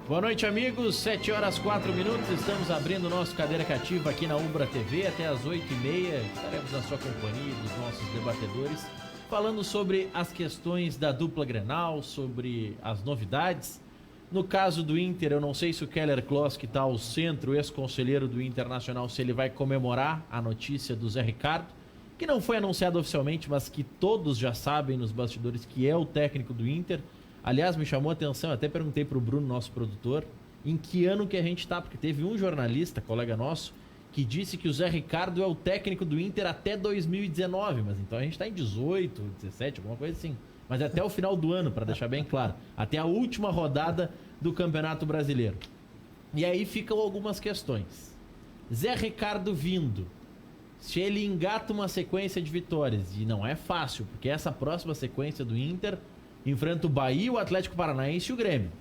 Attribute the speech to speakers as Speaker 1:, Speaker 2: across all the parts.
Speaker 1: Boa noite, amigos. 7 horas 4 minutos. Estamos abrindo o nosso Cadeira Cativa aqui na Umbra TV até as 8h30. Estaremos na sua companhia, dos nossos debatedores, falando sobre as questões da dupla Grenal, sobre as novidades. No caso do Inter, eu não sei se o Keller Kloss, que está ao centro, ex-conselheiro do Internacional, se ele vai comemorar a notícia do Zé Ricardo, que não foi anunciado oficialmente, mas que todos já sabem nos bastidores que é o técnico do Inter. Aliás, me chamou a atenção, até perguntei para o Bruno, nosso produtor, em que ano que a gente está, porque teve um jornalista, colega nosso, que disse que o Zé Ricardo é o técnico do Inter até 2019, mas então a gente está em 18, 17, alguma coisa assim. Mas até o final do ano, para deixar bem claro, até a última rodada do Campeonato Brasileiro. E aí ficam algumas questões. Zé Ricardo vindo, se ele engata uma sequência de vitórias, e não é fácil, porque essa próxima sequência do Inter enfrenta o Bahia, o Atlético Paranaense e o Grêmio.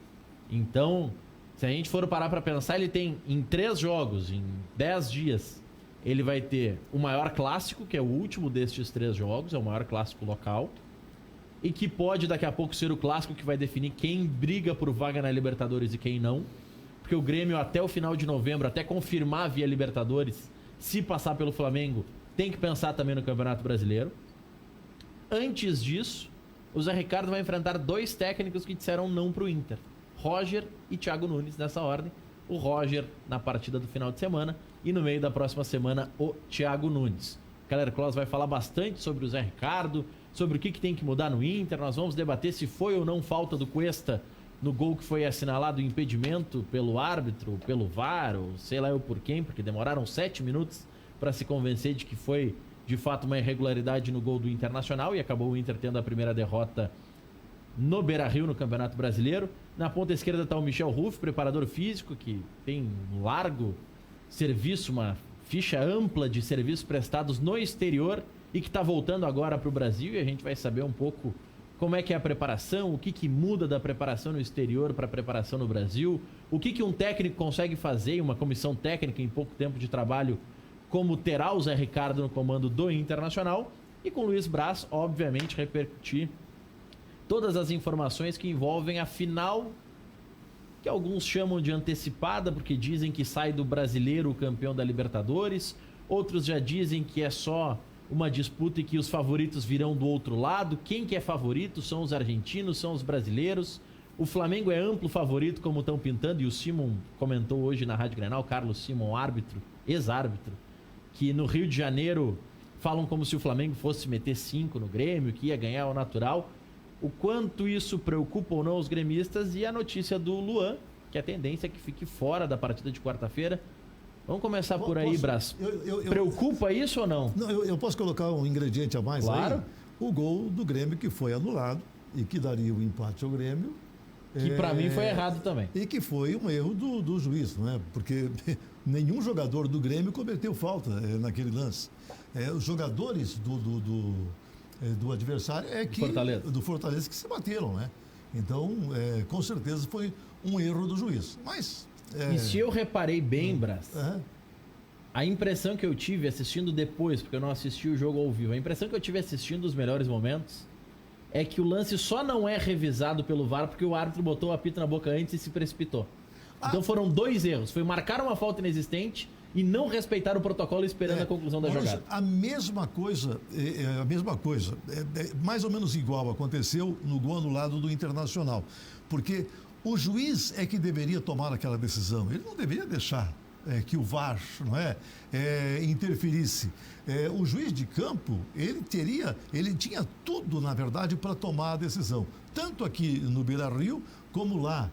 Speaker 1: Então, se a gente for parar para pensar, ele tem em 3 jogos, em 10 dias, ele vai ter o maior clássico, que é o último destes 3 jogos, é o maior clássico local, e que pode daqui a pouco ser o clássico que vai definir quem briga por vaga na Libertadores e quem não, porque o Grêmio até o final de novembro, até confirmar via Libertadores, se passar pelo Flamengo, tem que pensar também no Campeonato Brasileiro. Antes disso, o Zé Ricardo vai enfrentar 2 técnicos que disseram não pro Inter. Roger e Thiago Nunes, nessa ordem. O Roger na partida do final de semana e no meio da próxima semana o Thiago Nunes. O Keller Kloss vai falar bastante sobre o Zé Ricardo, sobre o que tem que mudar no Inter. Nós vamos debater se foi ou não falta do Cuesta no gol que foi assinalado impedimento pelo árbitro, pelo VAR, ou sei lá eu por quem, porque demoraram 7 minutos para se convencer de que foi de fato uma irregularidade no gol do Internacional e acabou o Inter tendo a primeira derrota no Beira-Rio no Campeonato Brasileiro. Na ponta esquerda está o Michel Ruff, preparador físico, que tem um largo serviço, uma ficha ampla de serviços prestados no exterior e que está voltando agora para o Brasil, e a gente vai saber um pouco como é que é a preparação, o que muda da preparação no exterior para a preparação no Brasil, o que um técnico consegue fazer, uma comissão técnica em pouco tempo de trabalho, como terá o Zé Ricardo no comando do Internacional, e com o Luiz Braz, obviamente, repercutir todas as informações que envolvem a final, que alguns chamam de antecipada, porque dizem que sai do Brasileiro o campeão da Libertadores, outros já dizem que é só uma disputa e que os favoritos virão do outro lado. Quem que é favorito? São os argentinos, são os brasileiros. O Flamengo é amplo favorito, como estão pintando, e o Simon comentou hoje na Rádio Grenal, Carlos Simon, árbitro, ex-árbitro, que no Rio de Janeiro falam como se o Flamengo fosse meter 5 no Grêmio, que ia ganhar o natural. O quanto isso preocupa ou não os gremistas, e a notícia do Luan, que a tendência é que fique fora da partida de quarta-feira. Vamos começar por aí, Braz. Preocupa isso ou não?
Speaker 2: Não, eu posso colocar um ingrediente a mais,
Speaker 1: claro,
Speaker 2: aí? O gol do Grêmio que foi anulado e que daria o empate ao Grêmio.
Speaker 1: Que para mim foi errado também.
Speaker 2: E que foi um erro do juiz, não é? Porque nenhum jogador do Grêmio cometeu falta naquele lance. Os jogadores do adversário do Fortaleza que se bateram, né? Então, com certeza foi um erro do juiz. Mas
Speaker 1: e se eu reparei bem, Braz, a impressão que eu tive assistindo depois, porque eu não assisti o jogo ao vivo, a impressão que eu tive assistindo os melhores momentos é que o lance só não é revisado pelo VAR porque o árbitro botou o apito na boca antes e se precipitou. Então foram 2 erros. Foi marcar uma falta inexistente e não respeitar o protocolo esperando a conclusão da jogada.
Speaker 2: A mesma coisa, mais ou menos igual aconteceu no gol anulado do Internacional. Porque o juiz é que deveria tomar aquela decisão. Ele não deveria deixar que o VAR, interferisse. O juiz de campo, ele tinha tudo, na verdade, para tomar a decisão. Tanto aqui no Beira-Rio, como lá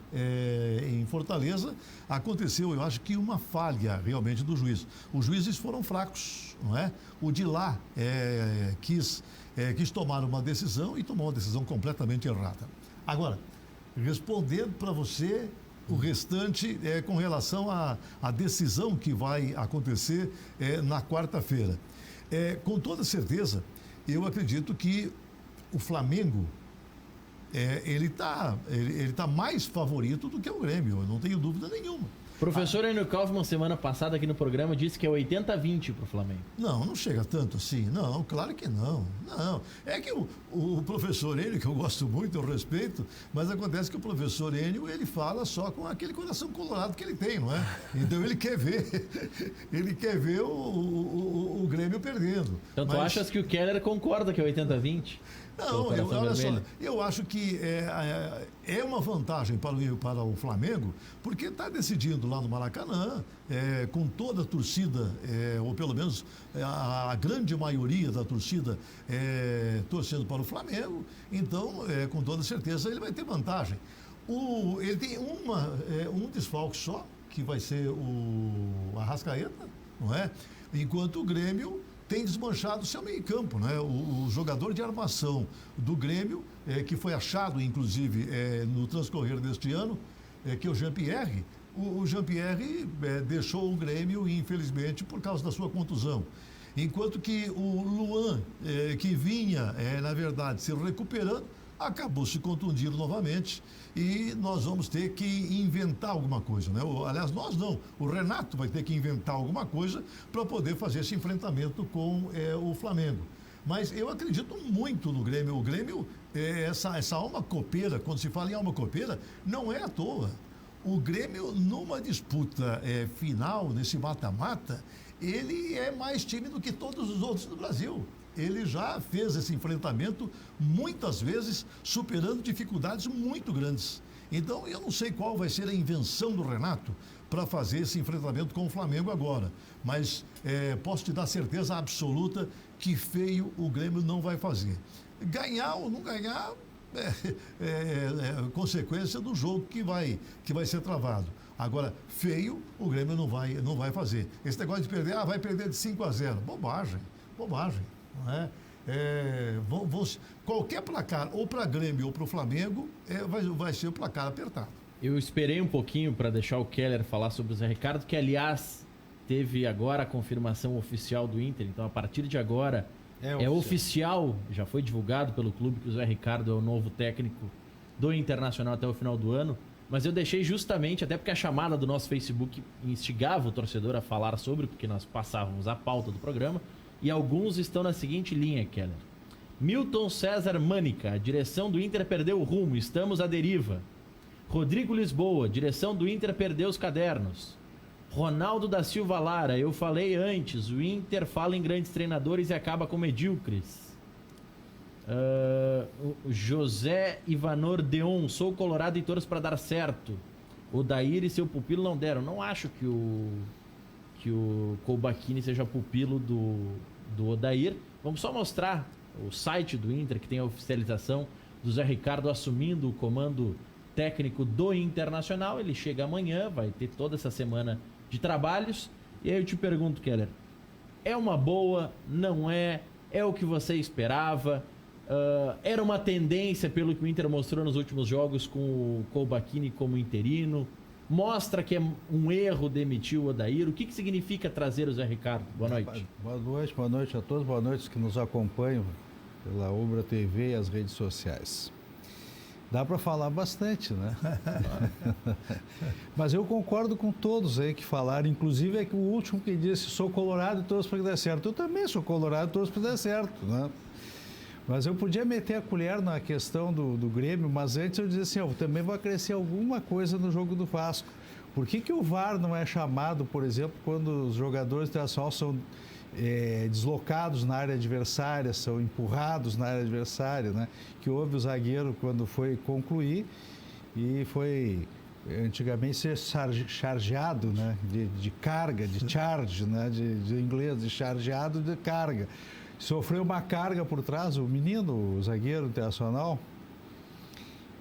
Speaker 2: em Fortaleza, aconteceu, eu acho que uma falha realmente do juiz. Os juízes foram fracos, não é? O de lá quis tomar uma decisão e tomou uma decisão completamente errada. Agora, respondendo para você, o restante com relação à decisão que vai acontecer na quarta-feira. Com toda certeza, eu acredito que o Flamengo ele tá mais favorito do que o Grêmio, eu não tenho dúvida nenhuma.
Speaker 1: Professor Enio Kaufmann, semana passada aqui no programa, disse que é 80-20 para o Flamengo.
Speaker 2: Não chega tanto assim. Não, claro que não. Não. É que o professor Enio, que eu gosto muito, eu respeito, mas acontece que o professor Enio, ele fala só com aquele coração colorado que ele tem, não é? Então ele quer ver o Grêmio perdendo.
Speaker 1: Então tu achas que o Keller concorda que é 80-20?
Speaker 2: Não, olha só, eu acho que é uma vantagem para o Flamengo, porque está decidindo lá no Maracanã, com toda a torcida, ou pelo menos a grande maioria da torcida torcendo para o Flamengo, então, com toda certeza, ele vai ter vantagem. Ele tem um desfalque só, que vai ser o Arrascaeta, não é? Enquanto o Grêmio tem desmanchado o seu meio-campo, né? O jogador de armação do Grêmio, que foi achado, inclusive, no transcorrer deste ano, que é o Jean-Pierre. O Jean-Pierre deixou o Grêmio, infelizmente, por causa da sua contusão. Enquanto que o Luan, que vinha, na verdade, se recuperando, acabou se contundindo novamente e nós vamos ter que inventar alguma coisa, né? Aliás, nós não, o Renato vai ter que inventar alguma coisa para poder fazer esse enfrentamento com o Flamengo. Mas eu acredito muito no Grêmio. O Grêmio, essa alma copeira, quando se fala em alma copeira, não é à toa. O Grêmio, numa disputa final, nesse mata-mata, ele é mais time do que todos os outros do Brasil. Ele já fez esse enfrentamento muitas vezes, superando dificuldades muito grandes. Então, eu não sei qual vai ser a invenção do Renato para fazer esse enfrentamento com o Flamengo agora. Mas posso te dar certeza absoluta que feio o Grêmio não vai fazer. Ganhar ou não ganhar consequência do jogo que vai ser travado. Agora, feio, o Grêmio não vai fazer. Esse negócio de perder, vai perder de 5-0. Bobagem. Não é? Qualquer placar, ou para Grêmio ou para o Flamengo, vai ser o placar apertado.
Speaker 1: Eu esperei um pouquinho para deixar o Keller falar sobre o Zé Ricardo, que aliás teve agora a confirmação oficial do Inter, então a partir de agora é oficial, já foi divulgado pelo clube que o Zé Ricardo é o novo técnico do Internacional até o final do ano, mas eu deixei justamente, até porque a chamada do nosso Facebook instigava o torcedor a falar sobre, porque nós passávamos a pauta do programa. E alguns estão na seguinte linha, Keller. Milton César Mânica, a direção do Inter perdeu o rumo, estamos à deriva. Rodrigo Lisboa, direção do Inter perdeu os cadernos. Ronaldo da Silva Lara, eu falei antes, o Inter fala em grandes treinadores e acaba com medíocres. José Ivanor Deon, sou colorado e torço para dar certo. Odair e seu pupilo não deram. Não acho que o Koubakkini seja pupilo do Odair. Vamos só mostrar o site do Inter, que tem a oficialização do Zé Ricardo assumindo o comando técnico do Internacional. Ele chega amanhã, vai ter toda essa semana de trabalhos. E aí eu te pergunto, Keller, é uma boa? Não é? É o que você esperava? Era uma tendência pelo que o Inter mostrou nos últimos jogos com o Koubakkini como interino? Mostra que é um erro demitir o Odair. O que significa trazer o Zé Ricardo? Boa noite.
Speaker 3: Boa noite a todos. Boa noite que nos acompanham pela Umbra TV e as redes sociais. Dá para falar bastante, né? Mas eu concordo com todos aí que falaram. Inclusive é que o último que disse, sou colorado e torço para que dê certo. Eu também sou colorado e torço para que dê certo, né? Mas eu podia meter a colher na questão do Grêmio, mas antes eu dizia assim, eu também vou acrescer alguma coisa no jogo do Vasco. Por que o VAR não é chamado, por exemplo, quando os jogadores internacional são deslocados na área adversária, são empurrados na área adversária, né? Que houve o zagueiro quando foi concluir e foi antigamente ser chargeado, né? De carga, de charge, né? De inglês, de chargeado de carga. Sofreu uma carga por trás, o menino, o zagueiro internacional,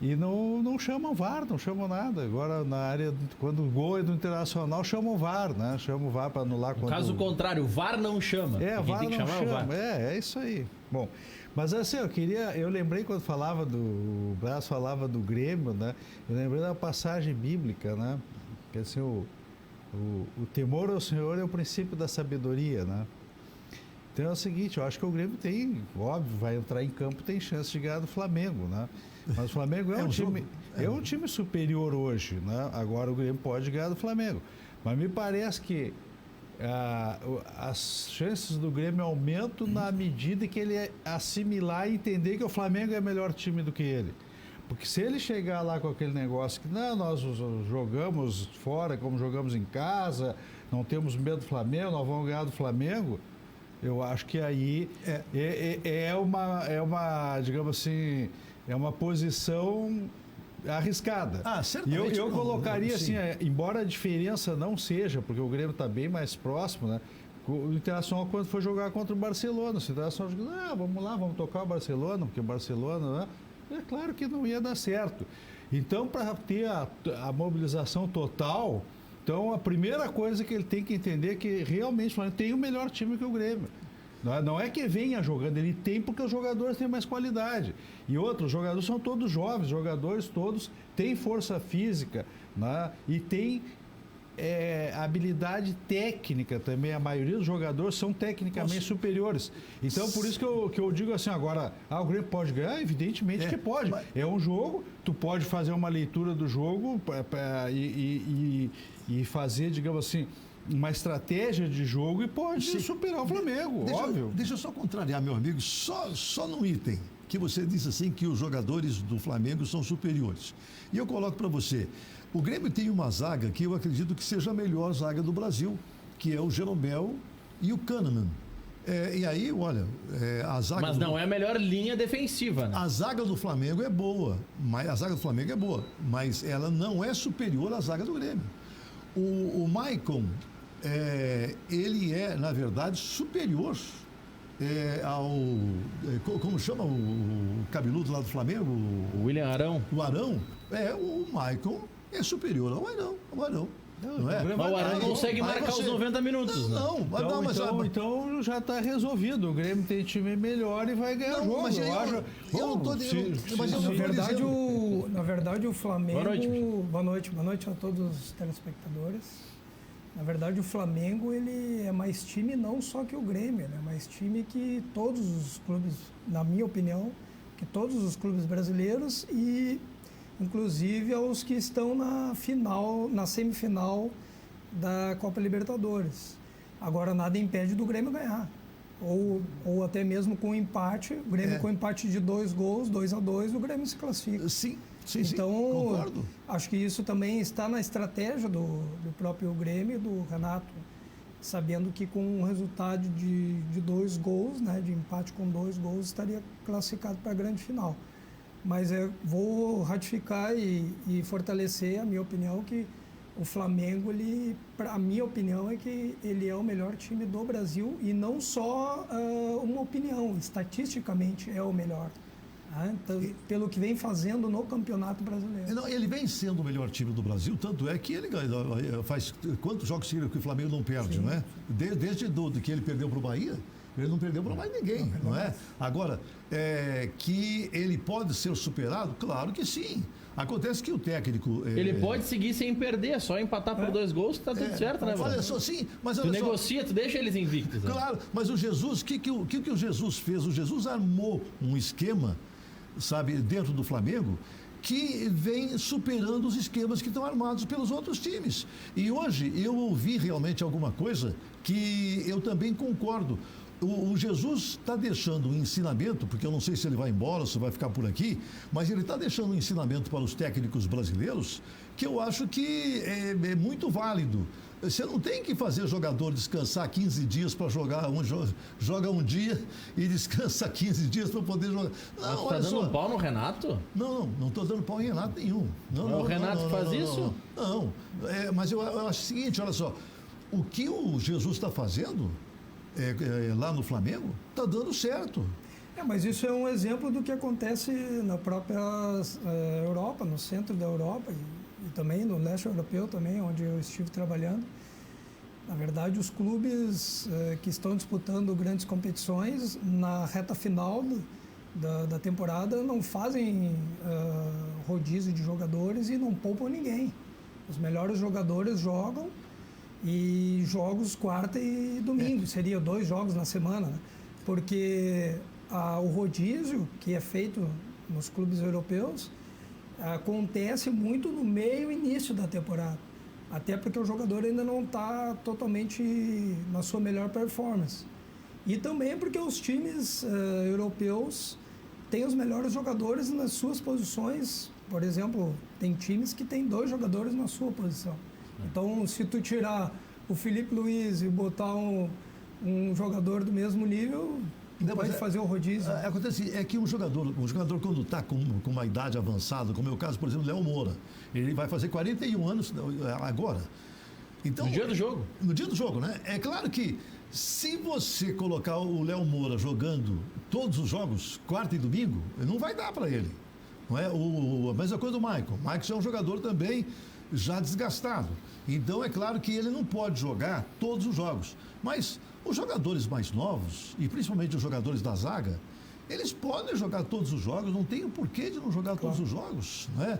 Speaker 3: e não chamam VAR, não chamam nada. Agora, na área, quando o gol é do Internacional, chamam VAR, né? Chamam VAR para anular.
Speaker 1: No caso contrário, o VAR não chama.
Speaker 3: O VAR
Speaker 1: tem que
Speaker 3: não
Speaker 1: chamar
Speaker 3: chama.
Speaker 1: O VAR.
Speaker 3: É isso aí. Bom, mas assim, eu lembrei quando falava o Brás falava do Grêmio, né? Eu lembrei da passagem bíblica, né? Que assim, o temor ao Senhor é o princípio da sabedoria, né? Então é o seguinte, eu acho que o Grêmio tem, óbvio, vai entrar em campo, tem chance de ganhar do Flamengo, né? Mas o Flamengo é um time superior hoje, né? Agora o Grêmio pode ganhar do Flamengo. Mas me parece que as chances do Grêmio aumentam na medida que ele assimilar e entender que o Flamengo é melhor time do que ele. Porque se ele chegar lá com aquele negócio que não, nós jogamos fora como jogamos em casa, não temos medo do Flamengo, nós vamos ganhar do Flamengo, eu acho que aí é uma, digamos assim, é uma posição arriscada.
Speaker 2: Certamente.
Speaker 3: E eu colocaria assim, embora a diferença não seja, porque o Grêmio está bem mais próximo, né? O Internacional, quando foi jogar contra o Barcelona, o Internacional disse, vamos lá, vamos tocar o Barcelona, porque o Barcelona, né? É claro que não ia dar certo. Então, para ter a mobilização total, então a primeira coisa que ele tem que entender é que realmente o Flamengo tem o melhor time que o Grêmio. Não é que venha jogando, ele tem porque os jogadores têm mais qualidade. E outros, os jogadores são todos jovens, os jogadores todos têm força física, né? E têm habilidade técnica também. A maioria dos jogadores são tecnicamente superiores. Então, por isso que eu digo assim agora, o Grêmio pode ganhar? Evidentemente que pode. Mas... É um jogo, tu pode fazer uma leitura do jogo e fazer, digamos assim, uma estratégia de jogo e pode superar o Flamengo, óbvio.
Speaker 2: Deixa eu só contrariar, meu amigo, só num item, que você disse assim que os jogadores do Flamengo são superiores. E eu coloco para você, o Grêmio tem uma zaga que eu acredito que seja a melhor zaga do Brasil, que é o Jeromel e o Kahneman. E aí, olha, a zaga...
Speaker 1: Mas não é a melhor linha defensiva, né?
Speaker 2: A zaga do Flamengo é boa, mas ela não é superior à zaga do Grêmio. O Maicon, ele é, na verdade, superior ao... como chama o cabeludo lá do Flamengo?
Speaker 1: O William Arão.
Speaker 2: O Arão. O Maicon é superior ao Arão. Não é?
Speaker 1: Mas o Arão consegue marcar os 90 minutos.
Speaker 3: Então já está resolvido. O Grêmio tem time melhor e vai ganhar o jogo.
Speaker 2: Mas eu não estou dizendo.
Speaker 4: Na verdade, o Flamengo.
Speaker 1: Boa noite
Speaker 4: a todos os telespectadores. Na verdade, o Flamengo ele é mais time não só que o Grêmio, né? Mais time que todos os clubes, na minha opinião, que todos os clubes brasileiros e inclusive aos que estão na semifinal da Copa Libertadores. Agora, nada impede do Grêmio ganhar. Ou até mesmo com empate, o Grêmio com empate de 2 gols, 2-2, o Grêmio se classifica.
Speaker 2: Sim,
Speaker 4: então,
Speaker 2: concordo.
Speaker 4: Acho que isso também está na estratégia do próprio Grêmio, do Renato, sabendo que com um resultado de 2 gols, né, de empate com 2 gols, estaria classificado para a grande final. Mas eu vou ratificar e fortalecer a minha opinião que o Flamengo, a minha opinião é que ele é o melhor time do Brasil e não só uma opinião, estatisticamente é o melhor. Então, pelo que vem fazendo no Campeonato Brasileiro.
Speaker 2: Não, ele vem sendo o melhor time do Brasil, tanto é que ele faz quantos jogos seguidos que o Flamengo não perde, não é? Desde que ele perdeu para o Bahia. Ele não perdeu para mais ninguém, não é? Agora, que ele pode ser superado? Claro que sim. Acontece que o técnico...
Speaker 1: Ele pode seguir sem perder, só empatar por 2 gols que tá tudo certo, né, mano?
Speaker 2: Olha só, sim, mas
Speaker 1: tu negocia, tu deixa eles invictos.
Speaker 2: Claro, mas o Jesus, o que o Jesus fez? O Jesus armou um esquema, sabe, dentro do Flamengo, que vem superando os esquemas que estão armados pelos outros times. E hoje eu ouvi realmente alguma coisa que eu também concordo. O Jesus está deixando um ensinamento, porque eu não sei se ele vai embora, se vai ficar por aqui, mas ele está deixando um ensinamento para os técnicos brasileiros que eu acho que é muito válido. Você não tem que fazer jogador descansar 15 dias para jogar, joga um dia e descansa 15 dias para poder jogar.
Speaker 1: Não, você está dando um pau no Renato?
Speaker 2: Não estou dando pau em Renato nenhum.
Speaker 1: O Renato faz isso?
Speaker 2: Não, mas eu acho o seguinte, olha só, o que o Jesus está fazendo lá no Flamengo está dando certo.
Speaker 4: Mas isso é um exemplo do que acontece na própria Europa, no centro da Europa e também no leste europeu também, onde eu estive trabalhando. Na verdade, os clubes que estão disputando grandes competições na reta final da temporada não fazem rodízio de jogadores e não poupam ninguém. Os melhores jogadores jogam e jogos quarta e domingo, seria 2 jogos na semana, né? Porque o rodízio que é feito nos clubes europeus acontece muito no meio e início da temporada, até porque o jogador ainda não está totalmente na sua melhor performance. E também porque os times europeus têm os melhores jogadores nas suas posições. Por exemplo, tem times que têm 2 jogadores na sua posição. Então, se tu tirar o Filipe Luiz e botar um jogador do mesmo nível, pode fazer o rodízio.
Speaker 2: Acontece que um jogador quando está com uma idade avançada, como é o caso, por exemplo, do Léo Moura, ele vai fazer 41 anos agora. Então,
Speaker 1: no dia do jogo. No dia do jogo,
Speaker 2: né? É claro que se você colocar o Léo Moura jogando todos os jogos, quarta e domingo, não vai dar para ele. Não é? A mesma coisa do Maicon. O Maicon já é um jogador também já desgastado. Então, é claro que ele não pode jogar todos os jogos. Mas os jogadores mais novos, e principalmente os jogadores da zaga, eles podem jogar todos os jogos, não tem o porquê de não jogar todos os jogos, né?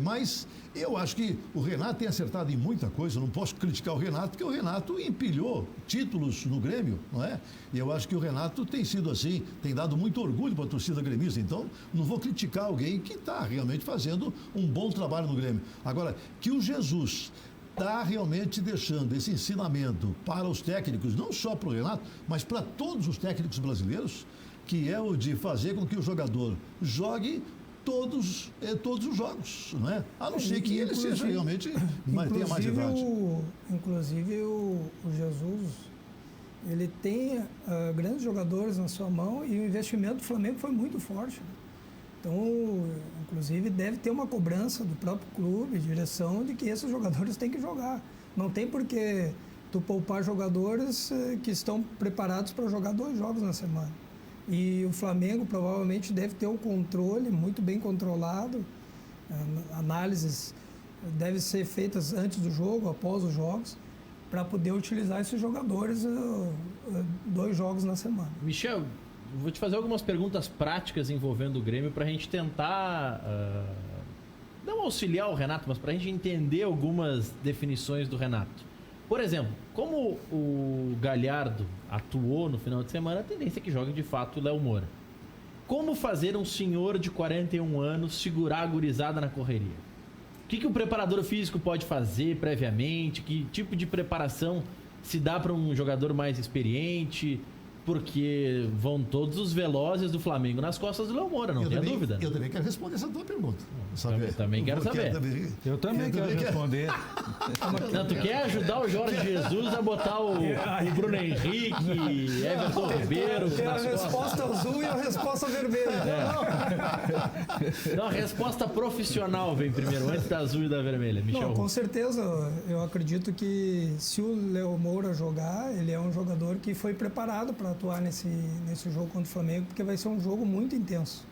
Speaker 2: Mas eu acho que o Renato tem acertado em muita coisa, não posso criticar o Renato, porque o Renato empilhou títulos no Grêmio, não é? E eu acho que o Renato tem sido assim, tem dado muito orgulho para a torcida gremista, então não vou criticar alguém que está realmente fazendo um bom trabalho no Grêmio. Agora, que o Jesus está realmente deixando esse ensinamento para os técnicos, não só para o Renato, mas para todos os técnicos brasileiros, que é o de fazer com que o jogador jogue todos os jogos, não é? A não ser que ele seja realmente tenha mais idade.
Speaker 4: Inclusive o Jesus, ele tem grandes jogadores na sua mão e o investimento do Flamengo foi muito forte, né? Então, inclusive, deve ter uma cobrança do próprio clube, direção, de que esses jogadores têm que jogar. Não tem por que tu poupar jogadores que estão preparados para jogar 2 jogos na semana. E o Flamengo provavelmente deve ter um controle muito bem controlado. Análises devem ser feitas antes do jogo, após os jogos, para poder utilizar esses jogadores 2 jogos na semana.
Speaker 1: Michel, vou te fazer algumas perguntas práticas envolvendo o Grêmio para a gente tentar não auxiliar o Renato, mas para a gente entender algumas definições do Renato. Por exemplo, como o Galhardo atuou no final de semana, a tendência é que jogue de fato o Léo Moura. Como fazer um senhor de 41 anos segurar a gurizada na correria? O que o preparador físico pode fazer previamente? Que tipo de preparação se dá para um jogador mais experiente? Porque vão todos os velozes do Flamengo nas costas do Léo Moura, não tenha dúvida.
Speaker 2: Eu também quero responder essa tua pergunta.
Speaker 1: Também quero saber.
Speaker 3: Eu também quero responder.
Speaker 1: Não, tu quer ajudar o Jorge Jesus a botar o Bruno Henrique, Everton Ribeiro
Speaker 4: Tem a
Speaker 1: nas costas?
Speaker 4: resposta azul e a resposta vermelha.
Speaker 1: Não, a resposta profissional vem primeiro, antes da azul e da vermelha. Michel.
Speaker 4: Não, com certeza. Eu acredito que se o Léo Moura jogar, ele é um jogador que foi preparado para atuar nesse jogo contra o Flamengo, porque vai ser um jogo muito intenso.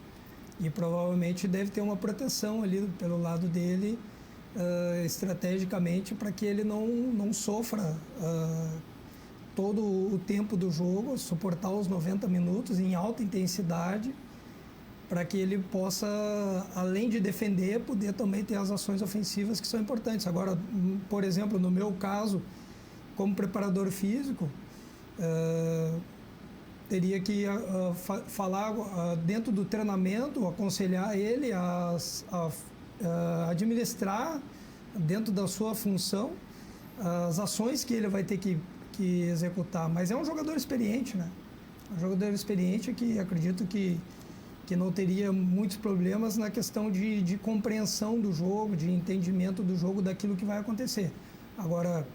Speaker 4: E provavelmente deve ter uma proteção ali pelo lado dele, estrategicamente, para que ele não sofra todo o tempo do jogo, suportar os 90 minutos em alta intensidade, para que ele possa, além de defender, poder também ter as ações ofensivas que são importantes. Agora, por exemplo, no meu caso, como preparador físico, teria que falar dentro do treinamento, aconselhar ele a administrar dentro da sua função as ações que ele vai ter que executar. Mas é um jogador experiente, né? Um jogador experiente que acredito que não teria muitos problemas na questão de compreensão do jogo, de entendimento do jogo, daquilo que vai acontecer. Agora,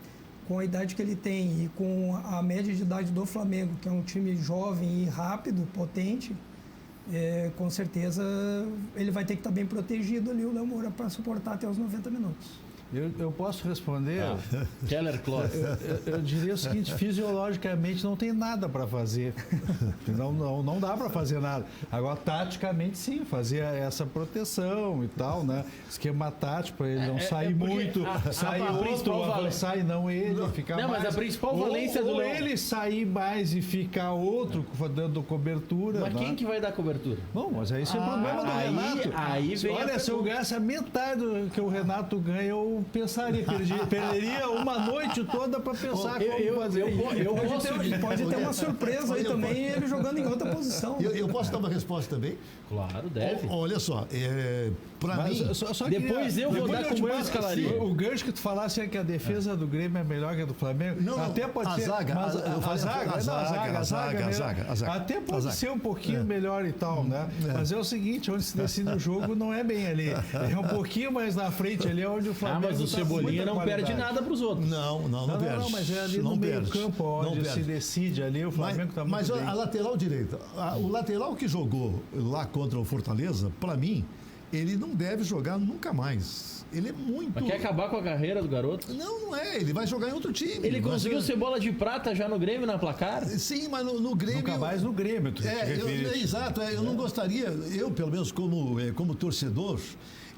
Speaker 4: com a idade que ele tem e com a média de idade do Flamengo, que é um time jovem e rápido, potente, com certeza ele vai ter que estar bem protegido ali, o Léo Moura, para suportar até os 90 minutos.
Speaker 3: Eu posso responder?
Speaker 1: Keller Kloss.
Speaker 3: Eu diria o seguinte: fisiologicamente não tem nada para fazer. Não dá para fazer nada. Agora, taticamente, sim, fazer essa proteção e tal, né? Esquema tático para ele não sair muito, sair outro, avançar e não ele, ficar mais.
Speaker 1: Mas a principal valência do Léo...
Speaker 3: ele sair mais e ficar outro dando cobertura.
Speaker 1: Mas quem que vai dar cobertura?
Speaker 3: Bom, mas aí isso é problema do Renato.
Speaker 1: Aí vem
Speaker 3: olha, se eu ganhasse a metade do que o Renato ganha, eu eu pensaria, perderia uma noite toda para pensar como fazer.
Speaker 4: Pode ter uma surpresa aí também, ele jogando em outra posição.
Speaker 2: Eu posso dar uma resposta também?
Speaker 1: Claro, deve.
Speaker 2: Olha só, para mim...
Speaker 1: Depois eu vou dar como eu escalaria.
Speaker 3: O gancho que tu falasse é que a defesa do Grêmio é melhor que a do Flamengo.
Speaker 2: Não,
Speaker 3: até pode ser.
Speaker 2: A zaga.
Speaker 3: Até pode ser um pouquinho melhor e tal, né? Mas é o seguinte, onde se decide o jogo não é bem ali. É um pouquinho mais na frente ali, onde o Flamengo.
Speaker 1: Mas o Cebolinha não perde nada para os outros.
Speaker 2: Não perde.
Speaker 3: Não, mas é ali no meio campo onde se decide ali, o Flamengo está muito
Speaker 2: Mas
Speaker 3: bem.
Speaker 2: a lateral direita, o lateral que jogou lá contra o Fortaleza, para mim, ele não deve jogar nunca mais. Ele é muito...
Speaker 1: Mas quer acabar com a carreira do garoto?
Speaker 2: Não é. Ele vai jogar em outro time.
Speaker 1: Ele conseguiu ser bola de prata já no Grêmio, na placar?
Speaker 2: Sim, mas no Grêmio...
Speaker 3: Nunca mais no Grêmio, tu
Speaker 2: exato. Eu não gostaria, eu pelo menos como torcedor,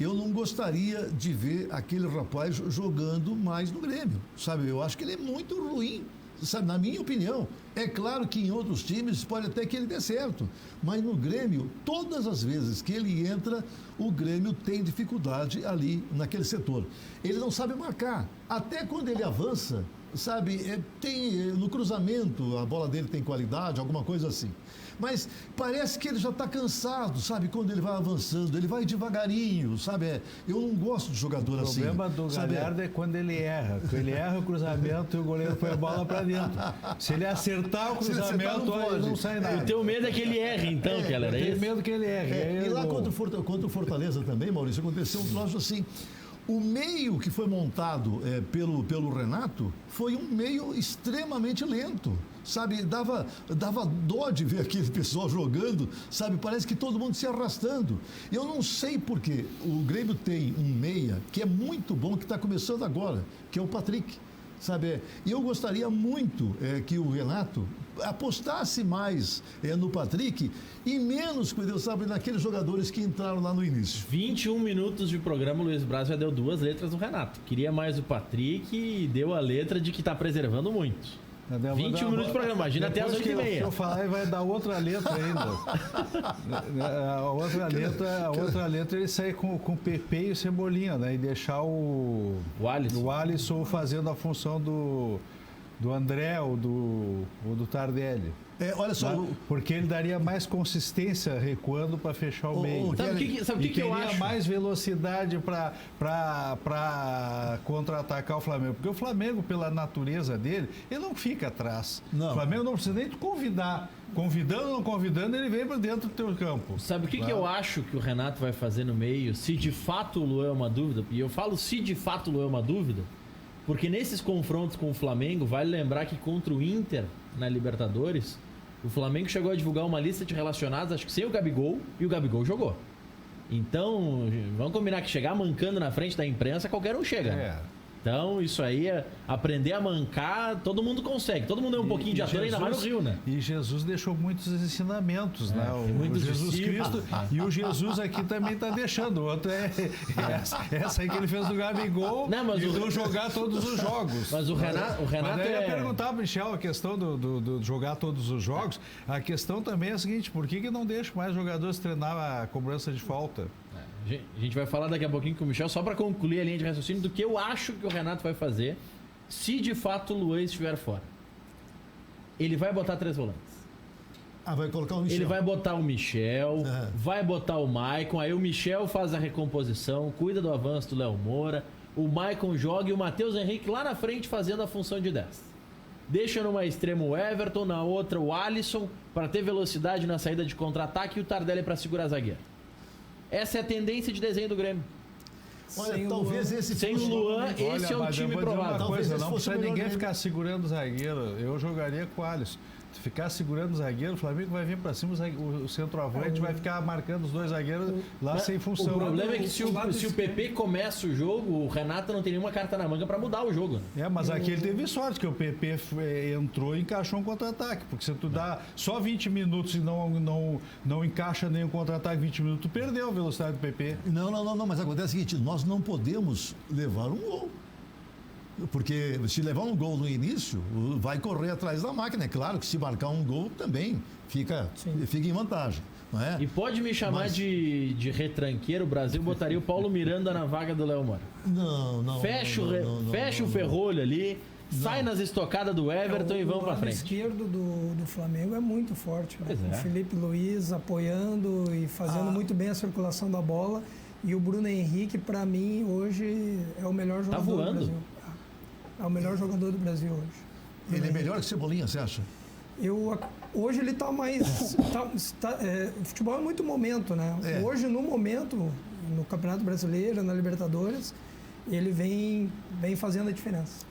Speaker 2: eu não gostaria de ver aquele rapaz jogando mais no Grêmio, sabe? Eu acho que ele é muito ruim, sabe? Na minha opinião. É claro que em outros times pode até que ele dê certo, mas no Grêmio, todas as vezes que ele entra, o Grêmio tem dificuldade ali naquele setor. Ele não sabe marcar. Até quando ele avança, sabe, no cruzamento a bola dele tem qualidade, alguma coisa assim. Mas parece que ele já está cansado, sabe? Quando ele vai avançando, ele vai devagarinho, sabe? Eu não gosto de jogador assim.
Speaker 3: O problema do Galhardo é quando ele erra. Quando ele erra o cruzamento e o goleiro põe a bola para dentro. Se ele acertar o cruzamento, ele não sai nada.
Speaker 1: O teu medo é que ele erre, então, Keller, é isso?
Speaker 3: Eu tenho medo que ele erre.
Speaker 2: E lá contra o Fortaleza também, Maurício, aconteceu um troço assim. O meio que foi montado pelo Renato foi um meio extremamente lento, sabe? Dava dó de ver aquele pessoal jogando, sabe? Parece que todo mundo se arrastando. Eu não sei por quê. O Grêmio tem um meia que é muito bom, que está começando agora, que é o Patrick, sabe? E eu gostaria muito que o Renato apostasse mais no Patrick e menos, sabe, naqueles jogadores que entraram lá no início.
Speaker 1: 21 minutos de programa, o Luiz Braz já deu 2 letras no Renato. Queria mais o Patrick e deu a letra de que está preservando muito. 21 minutos de programa, imagina até as 8h30.
Speaker 3: Se eu falar, vai dar outra letra ainda. A outra letra ele sai com o PP e o Cebolinha, né? E deixar o Alisson fazendo a função do André ou do Tardelli.
Speaker 2: Olha só,
Speaker 3: porque ele daria mais consistência recuando para fechar o meio.
Speaker 1: Sabe o que eu acho?
Speaker 3: Mais velocidade para contra-atacar o Flamengo. Porque o Flamengo, pela natureza dele, ele não fica atrás. Não. O Flamengo não precisa nem te convidar. Convidando ou não convidando, ele vem para dentro do teu campo.
Speaker 1: Sabe o que eu acho que o Renato vai fazer no meio? Se de fato o Luan é uma dúvida, e eu falo se de fato o Luan é uma dúvida, porque nesses confrontos com o Flamengo, vale lembrar que contra o Inter, na Libertadores, o Flamengo chegou a divulgar uma lista de relacionados, acho que sem o Gabigol, e o Gabigol jogou. Então, vamos combinar que chegar mancando na frente da imprensa, qualquer um chega. Então, isso aí é aprender a mancar, todo mundo consegue. Todo mundo é um pouquinho de ator, ainda mais no Rio, né?
Speaker 3: E Jesus deixou muitos ensinamentos, né? O Jesus Cristo. E o Jesus aqui também está deixando. O outro essa aí que ele fez do Gabigol e não jogar todos os jogos.
Speaker 1: Mas o Renato
Speaker 3: eu ia perguntar para o Michel a questão do jogar todos os jogos. A questão também é a seguinte, por que não deixa mais jogadores treinar a cobrança de falta?
Speaker 1: A gente vai falar daqui a pouquinho com o Michel, só para concluir a linha de raciocínio do que eu acho que o Renato vai fazer se de fato o Luan estiver fora. Ele vai botar 3 volantes.
Speaker 2: Vai colocar o Michel.
Speaker 1: Ele vai botar o Michel, vai botar o Maicon, aí o Michel faz a recomposição, cuida do avanço do Léo Moura, o Maicon joga e o Matheus Henrique lá na frente fazendo a função de 10. Deixa numa extrema o Everton, na outra o Alisson, para ter velocidade na saída de contra-ataque e o Tardelli para segurar a zagueira. Essa é a tendência de desenho do Grêmio.
Speaker 2: Olha, talvez esse
Speaker 1: sem o Luan, esse é o time provável.
Speaker 3: Não precisa ninguém ficar segurando o zagueiro. Eu jogaria com o Alisson. Se ficar segurando o zagueiro, o Flamengo vai vir para cima, o centroavante vai ficar marcando os 2 zagueiros lá sem função.
Speaker 1: O problema é que se o PP começa o jogo, o Renato não tem nenhuma carta na manga para mudar o jogo.
Speaker 3: Mas aqui ele teve sorte, que o PP entrou e encaixou um contra-ataque. Porque se tu dá só 20 minutos e não encaixa nenhum contra-ataque 20 minutos, tu perdeu a velocidade do PP.
Speaker 2: Não, mas acontece o seguinte, nós não podemos levar um gol. Porque se levar um gol no início, vai correr atrás da máquina. É claro que se marcar um gol também fica em vantagem. não é?
Speaker 1: E pode me chamar de retranqueiro, o Brasil botaria o Paulo Miranda na vaga do Léo Moura.
Speaker 2: Não.
Speaker 1: Fecha o ferrolho ali, sai nas estocadas do Everton e vamos pra frente.
Speaker 4: O esquerdo do Flamengo é muito forte, né?
Speaker 1: Pois é.
Speaker 4: O Felipe Luiz apoiando e fazendo muito bem a circulação da bola. E o Bruno Henrique, para mim, hoje é o melhor jogador do Brasil. É o melhor jogador do Brasil hoje.
Speaker 2: Ele é melhor que Cebolinha, você acha?
Speaker 4: Hoje ele está mais... o futebol é muito momento, né?
Speaker 2: É.
Speaker 4: Hoje, no momento, no Campeonato Brasileiro, na Libertadores, ele vem fazendo a diferença.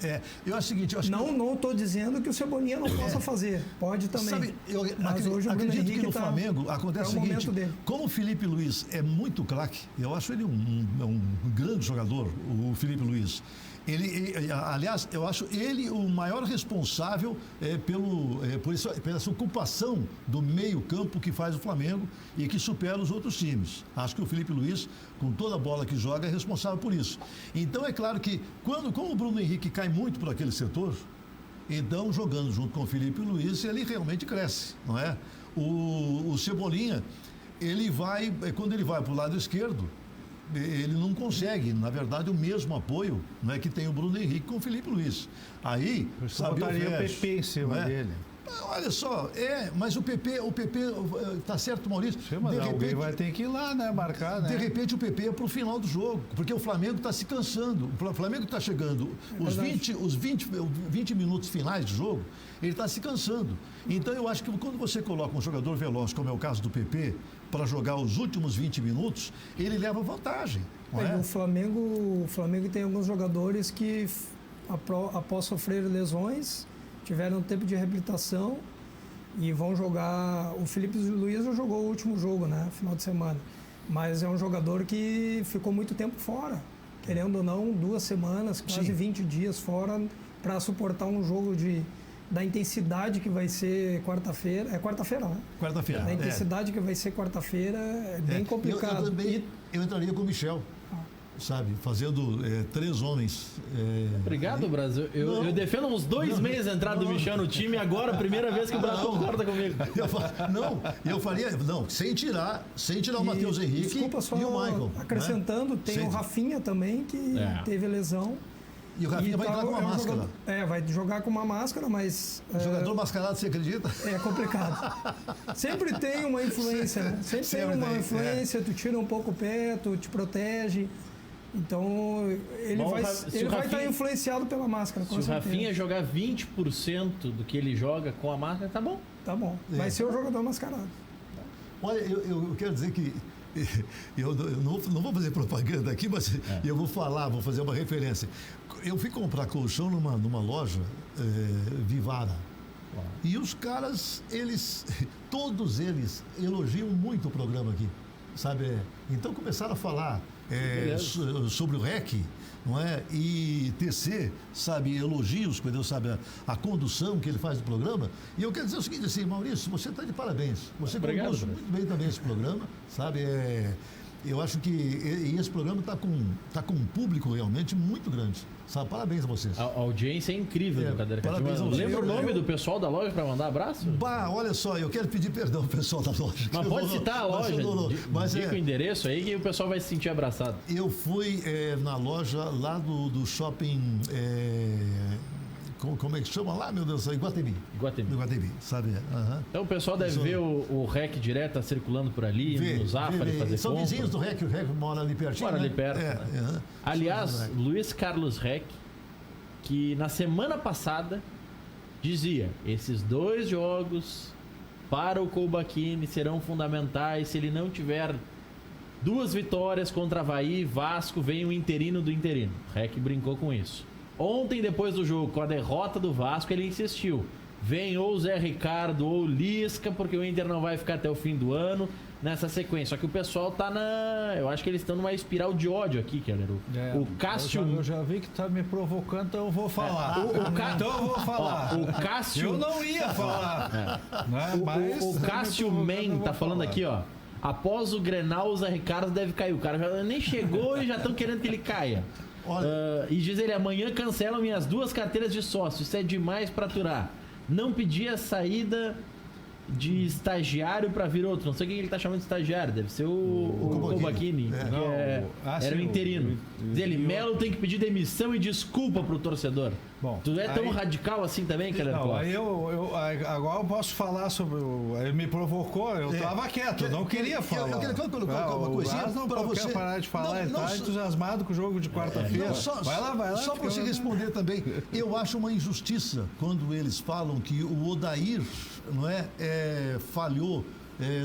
Speaker 2: Eu acho o seguinte...
Speaker 4: Não estou dizendo que o Cebolinha não possa fazer. Pode também.
Speaker 2: Sabe,
Speaker 4: mas hoje o Bruno
Speaker 2: acredito
Speaker 4: Henrique
Speaker 2: que no Flamengo acontece o seguinte, como o Felipe Luiz é muito craque, eu acho ele um grande jogador, o Felipe Luiz. Aliás, eu acho ele o maior responsável por essa ocupação do meio-campo que faz o Flamengo e que supera os outros times. Acho que o Felipe Luiz, com toda a bola que joga, é responsável por isso. Então, é claro que, como o Bruno Henrique cai muito por aquele setor, então, jogando junto com o Felipe Luiz, ele realmente cresce, não é? O Cebolinha, quando ele vai para o lado esquerdo, ele não consegue, na verdade, o mesmo apoio, né, que tem o Bruno Henrique com o Felipe Luiz. Aí,
Speaker 3: botaria o PP em cima dele.
Speaker 2: Olha só, mas o PP tá certo, Maurício.
Speaker 3: Sim, mas alguém vai ter que ir lá, né, marcar, né?
Speaker 2: De repente o PP é pro final do jogo, porque o Flamengo está se cansando. O Flamengo está chegando, os 20 minutos finais de jogo, ele está se cansando. Então eu acho que quando você coloca um jogador veloz, como é o caso do PP, para jogar os últimos 20 minutos, ele leva vantagem.
Speaker 4: O Flamengo tem alguns jogadores que, após sofrer lesões, tiveram tempo de reabilitação e vão jogar. O Felipe Luiz já jogou o último jogo, né? Final de semana. Mas é um jogador que ficou muito tempo fora. Querendo ou não, 2 semanas, quase 20 dias fora, para suportar um jogo da intensidade que vai ser quarta-feira. É quarta-feira, né?
Speaker 2: Quarta-feira.
Speaker 4: Da intensidade que vai ser quarta-feira é bem complicado.
Speaker 2: Eu entraria com o Michel. Sabe, fazendo 3 homens.
Speaker 1: Obrigado, Brasil. Eu defendo uns 2 meses a entrada do Michel no time, agora, primeira vez que o Brasil concorda comigo.
Speaker 2: Eu faria, sem tirar o Matheus Henrique e o Michael.
Speaker 4: Acrescentando, né? Tem o Rafinha também, que teve lesão.
Speaker 2: E o Rafinha vai entrar com uma máscara.
Speaker 4: Vai jogar com uma máscara, mas...
Speaker 2: Jogador mascarado, você acredita?
Speaker 4: É complicado. Sempre tem uma influência, né? Sempre tem uma influência, tu tira um pouco o pé, tu te protege. Então, ele vai estar influenciado pela máscara.
Speaker 1: Se o Rafinha jogar 20% do que ele joga com a máscara, tá bom.
Speaker 4: Tá bom. Vai ser o jogador mascarado.
Speaker 2: Olha, eu quero dizer que eu não vou fazer propaganda aqui, mas eu vou fazer uma referência. Eu fui comprar colchão numa loja Vivara. E os caras, todos eles elogiam muito o programa aqui, sabe? Então começaram a falar sobre o REC, não é? E tecer, sabe, elogios, sabe, a condução que ele faz do programa. E eu quero dizer o seguinte, assim, Maurício, você está de parabéns. Você conduz muito bem também esse programa, sabe? Eu acho que esse programa está com um público realmente muito grande. Sabe? Parabéns a vocês.
Speaker 1: A audiência é incrível do Cadeira Cativa. Lembra o nome do pessoal da loja para mandar abraço?
Speaker 2: Olha só, eu quero pedir perdão ao pessoal da loja.
Speaker 1: Mas pode citar a loja, diga o endereço aí que o pessoal vai se sentir abraçado.
Speaker 2: Eu fui na loja lá do shopping... Como é que chama lá, meu Deus? Iguatemi, sabe?
Speaker 1: Então o pessoal deve ver o REC direto tá circulando por ali, no Zafari, fazer
Speaker 2: São
Speaker 1: compra.
Speaker 2: Vizinhos do REC, o REC mora ali pertinho.
Speaker 1: Mora ali perto. Né? Aliás, Luiz Carlos REC, que na semana passada dizia: esses 2 jogos para o Coubaquini serão fundamentais. Se ele não tiver 2 vitórias contra Avaí, Vasco, vem o interino do interino. REC brincou com isso. Ontem, depois do jogo, com a derrota do Vasco, ele insistiu. Vem ou o Zé Ricardo ou o Lisca, porque o Inter não vai ficar até o fim do ano nessa sequência. Só que o pessoal tá eu acho que eles estão numa espiral de ódio aqui, Keller. O Cássio...
Speaker 3: Eu já vi que tá me provocando, então eu vou falar. Então eu vou falar.
Speaker 1: O Cássio...
Speaker 3: Eu não ia falar.
Speaker 1: O Cássio Men tá falando aqui, ó. Após o Grenal, o Zé Ricardo deve cair. O cara já nem chegou e já estão querendo que ele caia. E diz ele: amanhã cancelam minhas 2 carteiras de sócio. Isso é demais para aturar. Não pedi a saída de estagiário para vir outro. Não sei quem ele tá chamando de estagiário, deve ser o Kobachini, era o interino. Melo tem que pedir demissão e desculpa pro torcedor.
Speaker 3: Bom,
Speaker 1: tu é tão radical assim também, Keller?
Speaker 3: Não, aí agora eu posso falar sobre ele me provocou, eu tava quieto, eu não queria falar.
Speaker 2: Eu quero colocar uma coisinha para você
Speaker 3: parar de falar, ele tá entusiasmado com o jogo de quarta-feira.
Speaker 2: Vai lá. Só para você responder também, eu acho uma injustiça quando eles falam que o Odair, não falhou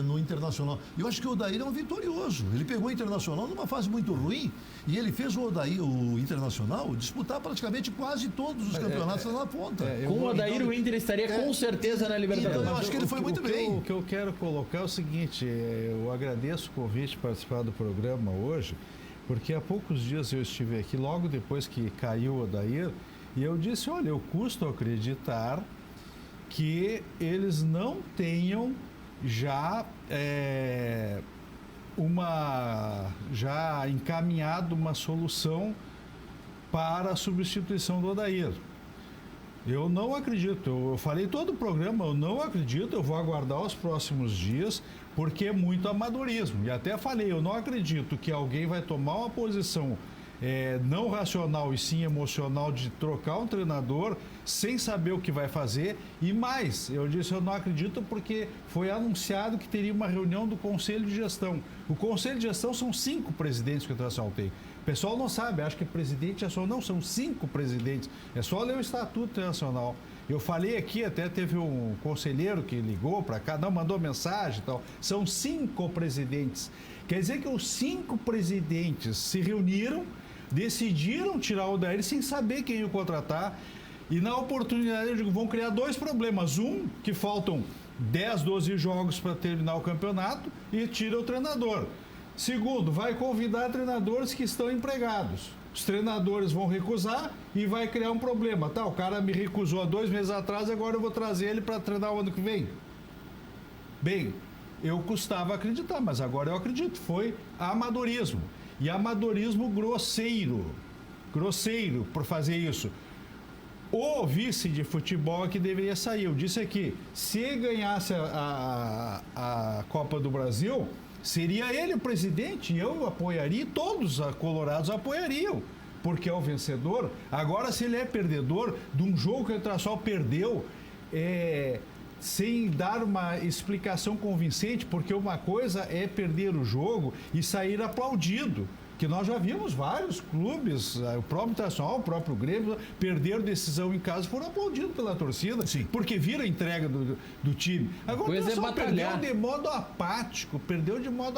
Speaker 2: no Internacional. Eu acho que o Odair é um vitorioso. Ele pegou o Internacional numa fase muito ruim e ele fez o Internacional disputar praticamente quase todos os campeonatos lá na ponta.
Speaker 1: Com o Odair, o Inter estaria com certeza na Libertadores.
Speaker 2: Então, eu acho que ele foi muito bem.
Speaker 3: O que eu quero colocar é o seguinte, eu agradeço o convite de participar do programa hoje, porque há poucos dias eu estive aqui, logo depois que caiu o Odair, e eu disse, olha, eu custo acreditar que eles não tenham já encaminhado uma solução para a substituição do Odair. Eu não acredito, eu falei todo o programa, eu não acredito, eu vou aguardar os próximos dias, porque é muito amadorismo. E até falei, eu não acredito que alguém vai tomar uma posição não racional e sim emocional de trocar um treinador sem saber o que vai fazer. E mais, eu disse, eu não acredito porque foi anunciado que teria uma reunião do Conselho de Gestão. O Conselho de Gestão são 5 presidentes que o Internacional tem. O pessoal não sabe, acha que presidente é só, não, são 5 presidentes. É só ler o Estatuto Internacional. Eu falei aqui, até teve um conselheiro que ligou para cá, mandou mensagem e tal. São 5 presidentes. Quer dizer que os 5 presidentes se reuniram, decidiram tirar o Odair sem saber quem ia contratar. E na oportunidade, eu digo, vão criar 2 problemas. Um, que faltam 10, 12 jogos para terminar o campeonato e tira o treinador. Segundo, vai convidar treinadores que estão empregados. Os treinadores vão recusar e vai criar um problema. Tá, o cara me recusou há 2 meses atrás, agora eu vou trazer ele para treinar o ano que vem. Bem, eu custava acreditar, mas agora eu acredito. Foi amadorismo. E amadorismo grosseiro por fazer isso. O vice de futebol que deveria sair. Eu disse aqui, se ganhasse a Copa do Brasil, seria ele o presidente, eu apoiaria, todos os colorados apoiariam, porque é o vencedor. Agora, se ele é perdedor de um jogo que o Internacional perdeu, sem dar uma explicação convincente, porque uma coisa é perder o jogo e sair aplaudido, que nós já vimos vários clubes, o próprio Internacional, o próprio Grêmio, perderam decisão em casa e foram aplaudidos pela torcida, sim, porque viram a entrega do time. Agora o Internacional perdeu de modo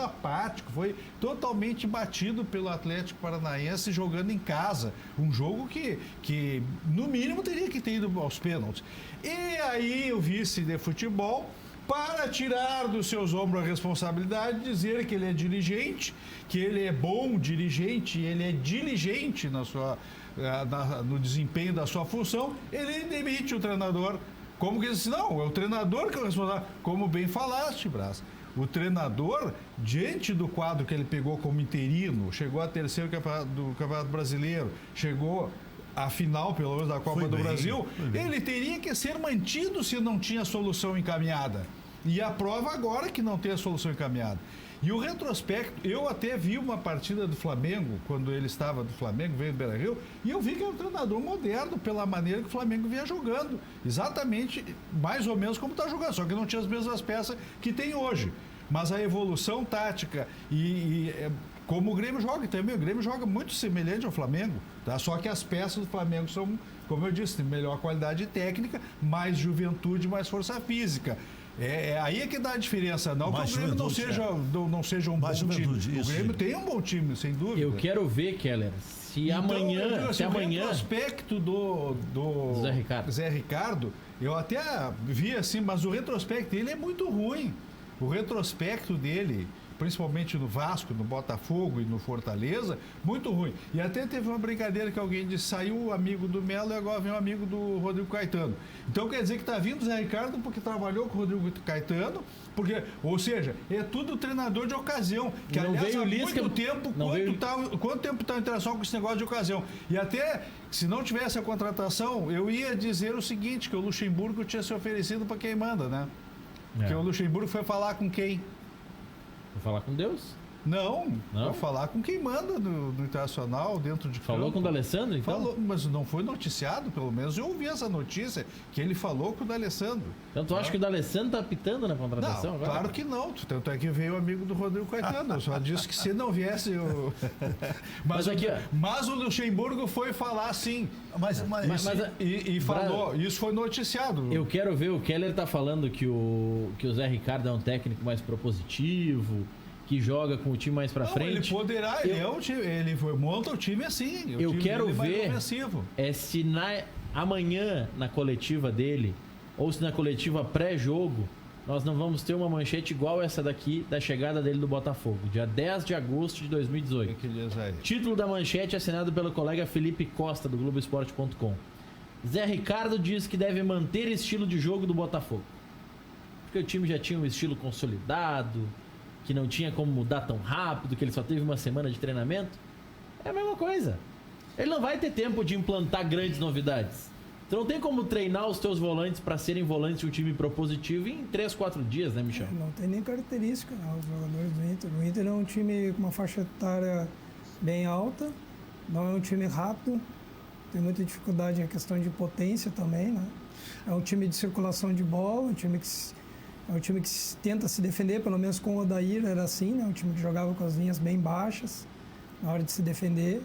Speaker 3: apático, foi totalmente batido pelo Atlético Paranaense jogando em casa, um jogo que no mínimo teria que ter ido aos pênaltis. E aí o vice de futebol, para tirar dos seus ombros a responsabilidade, dizer que ele é dirigente, que ele é bom dirigente, ele é diligente no desempenho da sua função, ele demite o treinador. Como que disse? Não, é o treinador que é o responsável. Como bem falaste, Brás. O treinador, diante do quadro que ele pegou como interino, chegou a terceiro do Campeonato Brasileiro, chegou à final, pelo menos, da Copa do Brasil, ele teria que ser mantido se não tinha solução encaminhada. E a prova agora que não tem a solução encaminhada. E o retrospecto, eu até vi uma partida do Flamengo, quando ele estava do Flamengo, veio do Beira-Rio, e eu vi que é um treinador moderno, pela maneira que o Flamengo vinha jogando. Exatamente, mais ou menos como está jogando, só que não tinha as mesmas peças que tem hoje. Mas a evolução tática como o Grêmio joga também, o Grêmio joga muito semelhante ao Flamengo, tá? Só que as peças do Flamengo são, como eu disse, de melhor qualidade técnica, mais juventude, mais força física. Aí é que dá a diferença, não que o Grêmio não seja um bom time. O Grêmio tem um bom time, sem dúvida.
Speaker 1: Eu quero ver, Keller, se amanhã...
Speaker 3: O retrospecto do Zé Ricardo, eu até vi assim, mas o retrospecto dele é muito ruim. O retrospecto dele, principalmente no Vasco, no Botafogo e no Fortaleza, muito ruim. E até teve uma brincadeira que alguém disse, saiu o amigo do Melo e agora vem o amigo do Rodrigo Caetano. Então quer dizer que está vindo o Zé Ricardo porque trabalhou com o Rodrigo Caetano, ou seja, é tudo treinador de ocasião. Que
Speaker 1: não
Speaker 3: aliás,
Speaker 1: veio
Speaker 3: há
Speaker 1: Lisca,
Speaker 3: muito tempo, quanto tempo está em interação com esse negócio de ocasião? E até, se não tivesse a contratação, eu ia dizer o seguinte, que o Luxemburgo tinha se oferecido para quem manda, né? Porque o Luxemburgo foi falar com quem?
Speaker 1: Vou falar com Deus.
Speaker 3: Não, vou falar com quem manda no Internacional, dentro de
Speaker 1: Falou
Speaker 3: campo.
Speaker 1: com o D'Alessandro, então?
Speaker 3: Falou, mas não foi noticiado, pelo menos. Eu ouvi essa notícia, que ele falou com o D'Alessandro.
Speaker 1: Então tu acha que o D'Alessandro tá apitando na contratação
Speaker 3: Não,
Speaker 1: agora?
Speaker 3: claro que não. Tanto é que veio o amigo do Rodrigo Caetano. Eu só disse que se não viesse o...
Speaker 1: Mas aqui, ó.
Speaker 3: Mas o Luxemburgo foi falar sim. E falou. Isso foi noticiado.
Speaker 1: Eu quero ver, o Keller tá falando que o Zé Ricardo é um técnico mais propositivo, que joga com o time mais pra frente.
Speaker 3: Ele poderá, ele monta o time assim.
Speaker 1: Eu quero ver
Speaker 3: ofensivo.
Speaker 1: se amanhã na coletiva dele, ou se na coletiva pré-jogo, nós não vamos ter uma manchete igual essa daqui da chegada dele do Botafogo, dia 10 de agosto de 2018. Título da manchete assinado pelo colega Felipe Costa, do Globoesporte.com. Zé Ricardo diz que deve manter estilo de jogo do Botafogo, porque o time já tinha um estilo consolidado, que não tinha como mudar tão rápido, que ele só teve uma semana de treinamento. É a mesma coisa. Ele não vai ter tempo de implantar grandes novidades. Tu não tem como treinar os teus volantes para serem volantes de um time propositivo em 3, 4 dias, né, Michel?
Speaker 4: Não tem nem característica, não, os jogadores do Inter. O Inter é um time com uma faixa etária bem alta, não é um time rápido, tem muita dificuldade em questão de potência também, né? É um time de circulação de bola, é um time que tenta se defender, pelo menos com o Odair era assim, né? Um time que jogava com as linhas bem baixas na hora de se defender.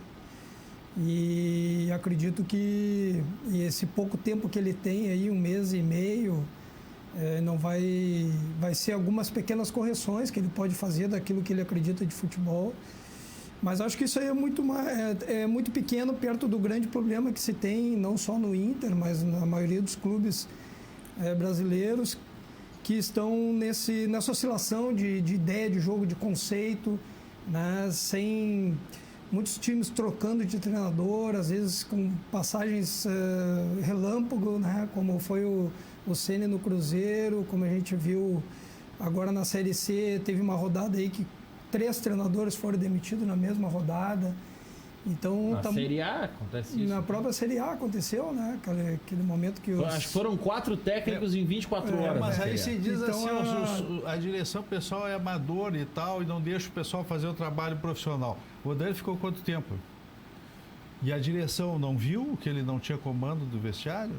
Speaker 4: E acredito que esse pouco tempo que ele tem aí, 1 mês e meio, não vai ser algumas pequenas correções que ele pode fazer daquilo que ele acredita de futebol. Mas acho que isso aí é muito pequeno perto do grande problema que se tem, não só no Inter, mas na maioria dos clubes brasileiros, que estão nessa oscilação de ideia de jogo, de conceito, né? Sem muitos times trocando de treinador, às vezes com passagens relâmpago, né? Como foi o Ceni no Cruzeiro, como a gente viu agora na Série C, teve uma rodada aí que 3 treinadores foram demitidos na mesma rodada. Então,
Speaker 1: na Série A acontece isso.
Speaker 4: Na própria Série A aconteceu, né? Aquele momento que
Speaker 1: Acho que foram 4 técnicos em 24 horas.
Speaker 3: Mas aí se diz
Speaker 4: então,
Speaker 3: assim, a direção pessoal é amadora e tal, e não deixa o pessoal fazer o trabalho profissional. O Odair ficou quanto tempo? E a direção não viu que ele não tinha comando do vestiário?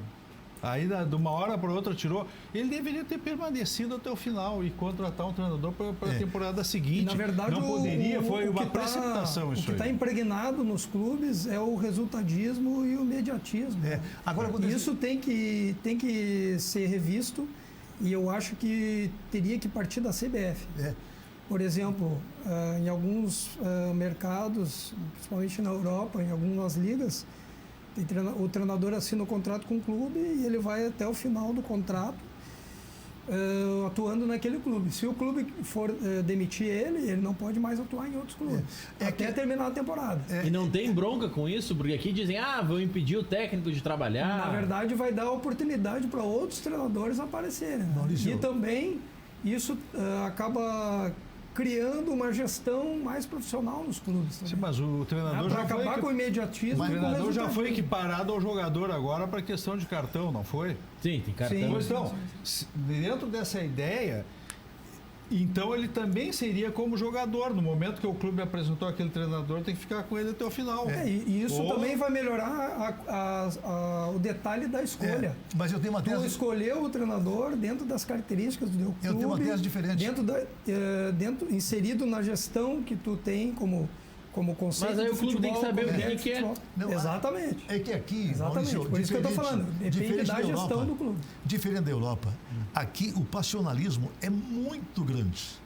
Speaker 3: Aí, de uma hora para outra, tirou. Ele deveria ter permanecido até o final e contratar um treinador para a temporada seguinte.
Speaker 4: Na verdade,
Speaker 3: não poderia, foi uma precipitação isso aí.
Speaker 4: O que está impregnado nos clubes é o resultadismo e o mediatismo.
Speaker 2: Agora,
Speaker 4: isso tem que ser revisto e eu acho que teria que partir da CBF. Por exemplo, em alguns mercados, principalmente na Europa, em algumas ligas, o treinador assina o contrato com o clube e ele vai até o final do contrato atuando naquele clube. Se o clube for demitir ele não pode mais atuar em outros clubes. Até terminar a temporada.
Speaker 1: E não tem bronca com isso? Porque aqui dizem, vão impedir o técnico de trabalhar.
Speaker 4: Na verdade, vai dar oportunidade para outros treinadores aparecerem. Né? E também isso acaba criando uma gestão mais profissional nos clubes.
Speaker 3: Sim, mas o treinador
Speaker 4: para acabar com o imediatismo.
Speaker 3: O treinador já foi equiparado ao jogador agora para questão de cartão, não foi?
Speaker 1: Sim, tem cartão.
Speaker 3: Sim, então, dentro dessa ideia, então ele também seria como jogador. No momento que o clube apresentou aquele treinador, tem que ficar com ele até o final.
Speaker 4: E isso também vai melhorar o detalhe da escolha.
Speaker 2: Mas eu tenho uma tese...
Speaker 4: Tu escolheu o treinador dentro das características do teu clube.
Speaker 2: Eu tenho uma tese diferente.
Speaker 4: Inserido na gestão que tu tem como conceito.
Speaker 1: Mas aí o clube tem que saber o que quer.
Speaker 4: Exatamente.
Speaker 2: É que aqui,
Speaker 4: exatamente,
Speaker 2: Maurício,
Speaker 4: por isso que eu estou falando, depende da gestão do clube.
Speaker 2: Diferente da Europa, aqui o passionalismo é muito grande.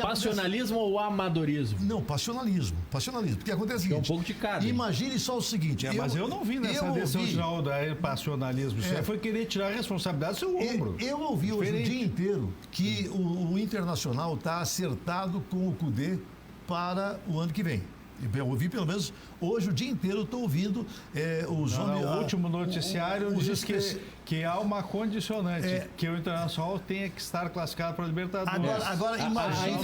Speaker 1: Passionalismo ou amadorismo?
Speaker 2: Não, passionalismo. Porque acontece o seguinte...
Speaker 1: É um pouco de cada.
Speaker 2: Imagine só o seguinte...
Speaker 3: mas eu não vi nessa decisão final da passionalismo. Isso foi querer tirar a responsabilidade do seu ombro.
Speaker 2: Eu ouvi hoje o dia inteiro que o Internacional está acertado com o Cudê para o ano que vem. Eu ouvi pelo menos hoje o dia inteiro, estou ouvindo os
Speaker 3: o último noticiário diz que há uma condicionante, que o Internacional tenha que estar classificado para a Libertadores.
Speaker 2: Agora imagine...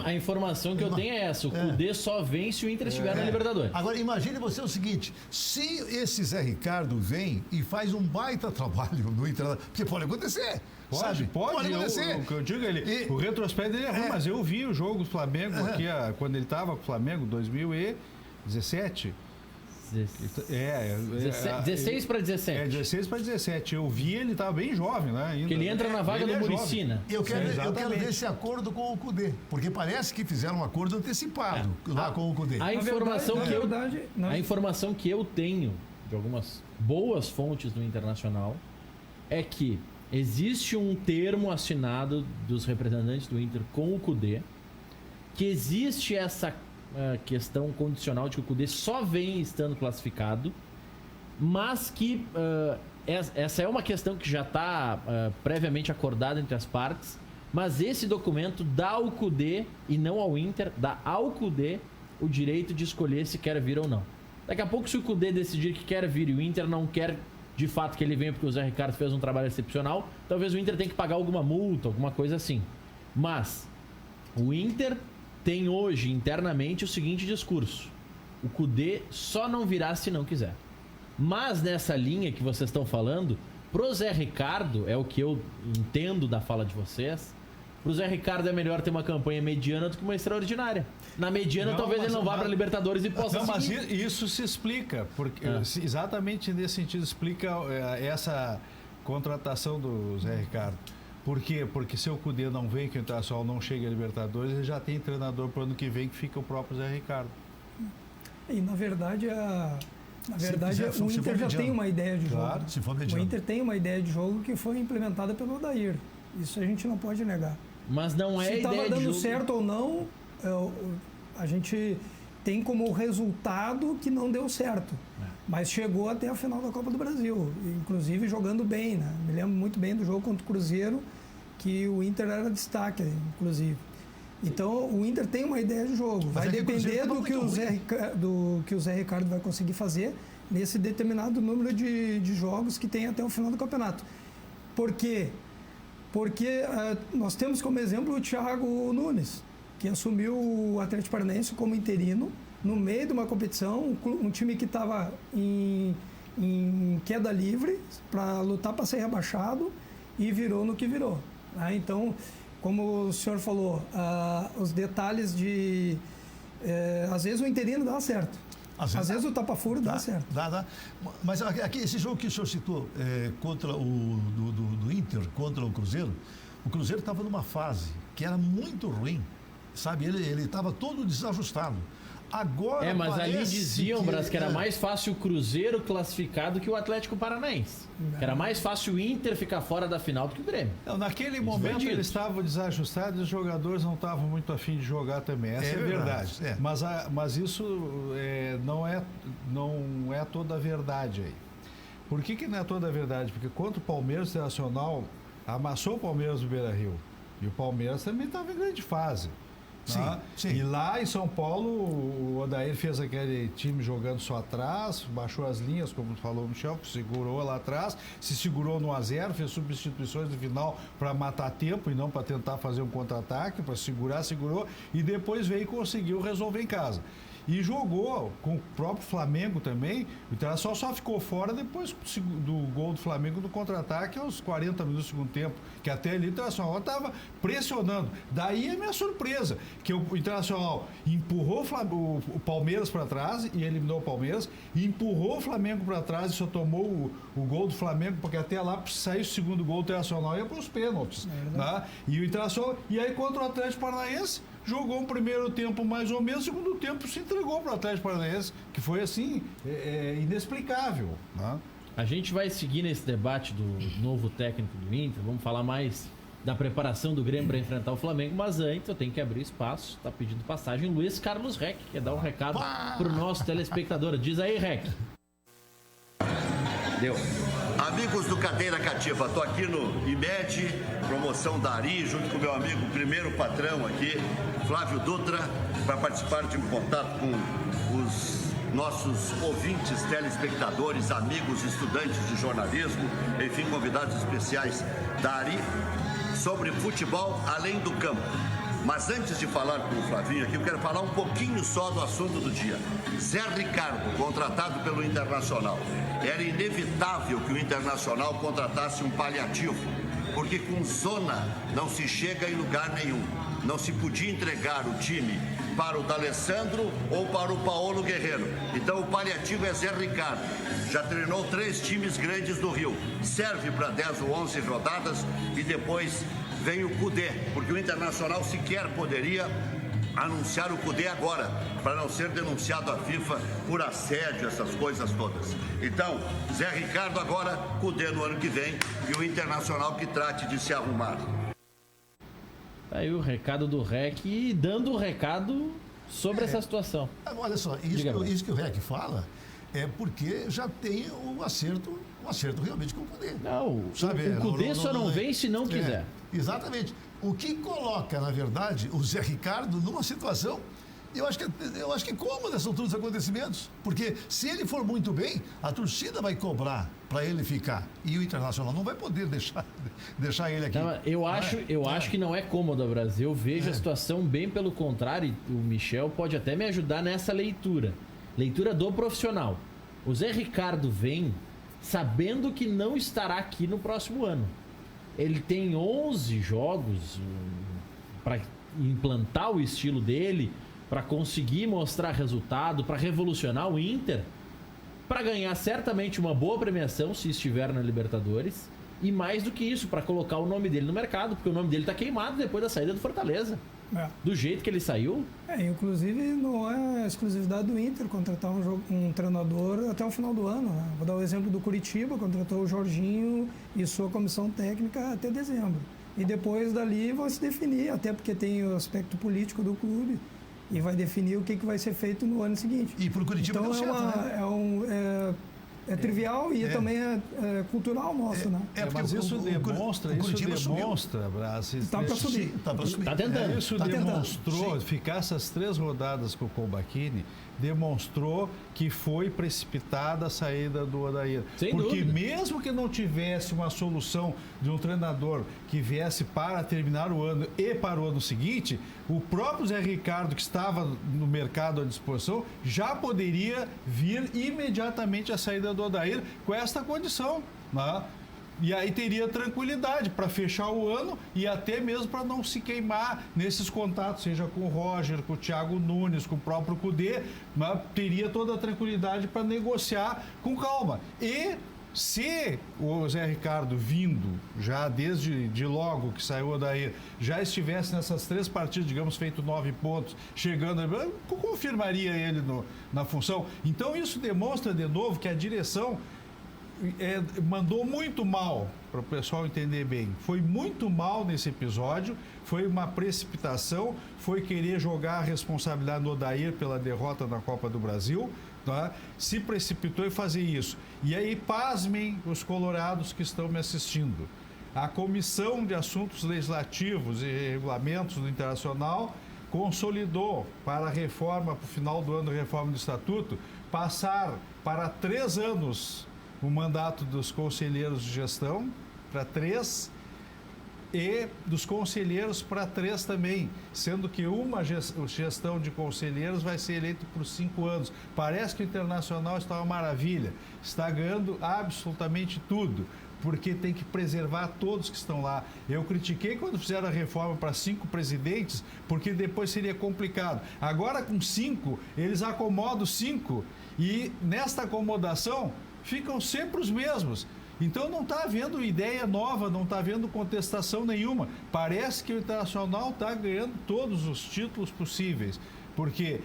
Speaker 1: A informação que eu tenho é essa, o Cudê só vence se o Inter estiver na Libertadores.
Speaker 2: Agora imagine você o seguinte, se esse Zé Ricardo vem e faz um baita trabalho no Inter, porque pode acontecer.
Speaker 3: Pode acontecer. O que eu digo, o retrospecto dele é ruim, mas eu vi o jogo do Flamengo aqui, quando ele estava com o Flamengo, 2017.
Speaker 1: 16 para 17.
Speaker 3: 16 para 17. Eu vi, ele estava bem jovem, né? Ainda.
Speaker 1: Que ele entra na vaga do Muricy, né?
Speaker 2: Eu quero ver esse acordo com o Cudê, porque parece que fizeram um acordo antecipado lá com o Cudê.
Speaker 1: A informação que eu tenho de algumas boas fontes do Internacional é que existe um termo assinado dos representantes do Inter com o Cudê, que existe essa questão condicional de que o Cudê só vem estando classificado, mas que essa é uma questão que já está previamente acordada entre as partes, mas esse documento dá ao Cudê, e não ao Inter, dá ao Cudê o direito de escolher se quer vir ou não. Daqui a pouco, se o Cudê decidir que quer vir e o Inter não quer de fato que ele venha porque o Zé Ricardo fez um trabalho excepcional, talvez o Inter tenha que pagar alguma multa, alguma coisa assim. Mas o Inter tem hoje internamente o seguinte discurso: o Cudê só não virá se não quiser. Mas nessa linha que vocês estão falando, pro Zé Ricardo, é o que eu entendo da fala de vocês, pro Zé Ricardo é melhor ter uma campanha mediana do que uma extraordinária. Na mediana, talvez ele não vá para Libertadores e possa
Speaker 3: mas isso se explica, porque exatamente nesse sentido explica essa contratação do Zé Ricardo. Por quê? Porque se o Cudê não vem, que o Internacional não chega a Libertadores, ele já tem treinador para o ano que vem, que fica o próprio Zé Ricardo.
Speaker 4: E na verdade, o Inter já tem uma ideia de jogo.
Speaker 2: Claro, se for mediano.
Speaker 4: O Inter tem uma ideia de jogo que foi implementada pelo Odair. Isso a gente não pode negar.
Speaker 1: Mas não é
Speaker 4: se
Speaker 1: ideia de jogo. Se estava
Speaker 4: dando certo ou não, a gente tem como resultado que não deu certo. Mas chegou até a final da Copa do Brasil, inclusive jogando bem, né? Me lembro muito bem do jogo contra o Cruzeiro, que o Inter era destaque, inclusive. Então, o Inter tem uma ideia de jogo. Vai depender do que o Zé Ricardo vai conseguir fazer nesse determinado número de jogos que tem até o final do campeonato. Por quê? Porque nós temos como exemplo o Thiago Nunes, que assumiu o Atlético Paranaense como interino, no meio de uma competição, um time que estava em queda livre para lutar para ser rebaixado, e virou no que virou. Né? Então, como o senhor falou, os detalhes de... às vezes o interino dá certo. Às vezes o tapa-furo dá certo.
Speaker 2: Dá. Mas aqui, esse jogo que o senhor citou contra do Inter, contra o Cruzeiro estava numa fase que era muito ruim, sabe? Ele estava todo desajustado. Agora
Speaker 1: mas ali diziam, Brás, que era mais fácil o Cruzeiro classificado que o Atlético Paranaense. Que era mais fácil o Inter ficar fora da final do que o Grêmio.
Speaker 3: Não, naquele momento eles estavam desajustados e os jogadores não estavam muito afim de jogar também. Essa é verdade. Mas isso não é toda a verdade aí. Por que não é toda a verdade? Porque contra o Palmeiras Internacional, amassou o Palmeiras do Beira-Rio. E o Palmeiras também estava em grande fase.
Speaker 2: Sim.
Speaker 3: E lá em São Paulo, o Odair fez aquele time jogando só atrás, baixou as linhas, como falou o Michel, segurou lá atrás, se segurou no 1-0, fez substituições no final para matar tempo e não para tentar fazer um contra-ataque, para segurou e depois veio e conseguiu resolver em casa. E jogou com o próprio Flamengo também. O Internacional só ficou fora depois do gol do Flamengo no contra-ataque aos 40 minutos do segundo tempo, que até ali o Internacional estava pressionando. Daí a minha surpresa, que o Internacional empurrou o Palmeiras para trás e eliminou o Palmeiras, e empurrou o Flamengo para trás e só tomou o gol do Flamengo, porque até lá, para sair o segundo gol do Internacional, ia para os pênaltis. Né? E o Internacional, e aí contra o Atlético Paranaense, jogou um primeiro tempo mais ou menos, segundo tempo se entregou para o Atlético Paranaense, que foi assim, inexplicável. Né?
Speaker 1: A gente vai seguir nesse debate do novo técnico do Inter, vamos falar mais da preparação do Grêmio para enfrentar o Flamengo, mas antes eu tenho que abrir espaço, está pedindo passagem, Luiz Carlos Reck, quer dar um recado para o nosso telespectador. Diz aí, Reck.
Speaker 5: Deu. Amigos do Cadeira Cativa, estou aqui no IMED, promoção da Ari, junto com o meu amigo, primeiro patrão aqui, Flávio Dutra, para participar de um contato com os nossos ouvintes, telespectadores, amigos, estudantes de jornalismo, enfim, convidados especiais da ARI, sobre futebol além do campo. Mas antes de falar com o Flavinho aqui, eu quero falar um pouquinho só do assunto do dia. Zé Ricardo, contratado pelo Internacional. Era inevitável que o Internacional contratasse um paliativo, porque com zona não se chega em lugar nenhum. Não se podia entregar o time para o D'Alessandro ou para o Paulo Guerreiro. Então o paliativo é Zé Ricardo. Já treinou 3 times grandes do Rio. Serve para 10 ou 11 rodadas e depois vem o Cudê, porque o Internacional sequer poderia anunciar o Cudê agora, para não ser denunciado à FIFA por assédio, essas coisas todas. Então, Zé Ricardo agora, Cudê no ano que vem e o Internacional que trate de se arrumar.
Speaker 1: Aí o recado do REC, dando o recado sobre essa situação.
Speaker 2: Olha só, isso que o REC fala é porque já tem um acerto realmente com o Cudê.
Speaker 1: Não,
Speaker 2: sabe?
Speaker 1: O Cudê só não vem se não quiser.
Speaker 2: Exatamente. O que coloca, na verdade, o Zé Ricardo numa situação, eu acho que cômoda são todos os acontecimentos. Porque se ele for muito bem, a torcida vai cobrar para ele ficar. E o Internacional não vai poder deixar ele aqui.
Speaker 1: Não, eu acho que não é cômodo, Brasil. Eu vejo a situação bem pelo contrário. E o Michel pode até me ajudar nessa leitura. Leitura do profissional. O Zé Ricardo vem sabendo que não estará aqui no próximo ano. Ele tem 11 jogos para implantar o estilo dele, para conseguir mostrar resultado, para revolucionar o Inter, para ganhar certamente uma boa premiação se estiver na Libertadores, e mais do que isso, para colocar o nome dele no mercado, porque o nome dele está queimado depois da saída do Fortaleza. Do jeito que ele saiu.
Speaker 4: Inclusive não é exclusividade do Inter contratar um treinador até o final do ano, né? Vou dar o exemplo do Curitiba, contratou o Jorginho e sua comissão técnica até dezembro. E depois dali vai se definir, até porque tem o aspecto político do clube, e vai definir o que vai ser feito no ano seguinte.
Speaker 2: E para o Curitiba
Speaker 4: então
Speaker 2: deu certo, né?
Speaker 4: É trivial e também é cultural nosso, né?
Speaker 3: Mas isso demonstra, Brás.
Speaker 4: Está para subir.
Speaker 1: Está tentando.
Speaker 3: Isso demonstrou, ficar essas 3 rodadas com o Colbachini, demonstrou que foi precipitada a saída do Odair.
Speaker 1: Sem
Speaker 3: Porque
Speaker 1: dúvida.
Speaker 3: mesmo que não tivesse uma solução de um treinador que viesse para terminar o ano e para o ano seguinte, o próprio Zé Ricardo, que estava no mercado à disposição, já poderia vir imediatamente a saída do Odair com esta condição, né? E aí teria tranquilidade para fechar o ano e até mesmo para não se queimar nesses contatos, seja com o Roger, com o Thiago Nunes, com o próprio Cudê, mas teria toda a tranquilidade para negociar com calma. E se o Zé Ricardo vindo, já desde logo que saiu daí, já estivesse nessas 3 partidas, digamos, feito 9 pontos, chegando, confirmaria ele na função. Então isso demonstra de novo que a direção mandou muito mal, para o pessoal entender bem. Foi muito mal nesse episódio, foi uma precipitação, foi querer jogar a responsabilidade no Odair pela derrota na Copa do Brasil, tá? Se precipitou em fazer isso. E aí, pasmem os colorados que estão me assistindo. A Comissão de Assuntos Legislativos e Regulamentos do Internacional consolidou para a reforma, para o final do ano, a reforma do Estatuto, passar para 3 anos o mandato dos conselheiros de gestão, para 3, e dos conselheiros para 3 também, sendo que uma gestão de conselheiros vai ser eleita por 5 anos. Parece que o Internacional está uma maravilha, está ganhando absolutamente tudo, porque tem que preservar todos que estão lá. Eu critiquei quando fizeram a reforma para 5 presidentes, porque depois seria complicado. Agora, com 5, eles acomodam 5, e nesta acomodação ficam sempre os mesmos. Então não está havendo ideia nova, não está havendo contestação nenhuma. Parece que o Internacional está ganhando todos os títulos possíveis, porque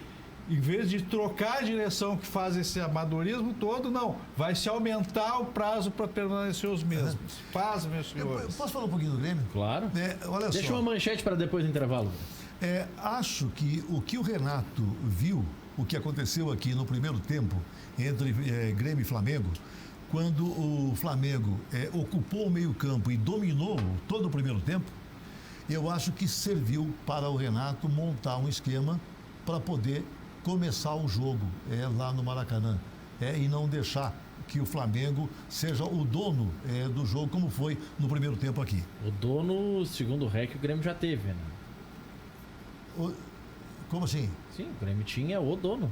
Speaker 3: em vez de trocar a direção que faz esse amadorismo todo, não, vai se aumentar o prazo para permanecer os mesmos. Paz, meus senhores.
Speaker 2: Posso falar um pouquinho do Grêmio?
Speaker 1: Claro.
Speaker 2: Olha
Speaker 1: Deixa
Speaker 2: só.
Speaker 1: uma manchete para depois do intervalo.
Speaker 2: Acho que o Renato viu, o que aconteceu aqui no primeiro tempo entre Grêmio e Flamengo, quando o Flamengo ocupou o meio-campo e dominou todo o primeiro tempo, eu acho que serviu para o Renato montar um esquema para poder começar o jogo lá no Maracanã e não deixar que o Flamengo seja o dono do jogo, como foi no primeiro tempo aqui.
Speaker 1: O dono, segundo o REC, o Grêmio já teve, né?
Speaker 2: Como assim?
Speaker 1: Sim, o Grêmio tinha o dono.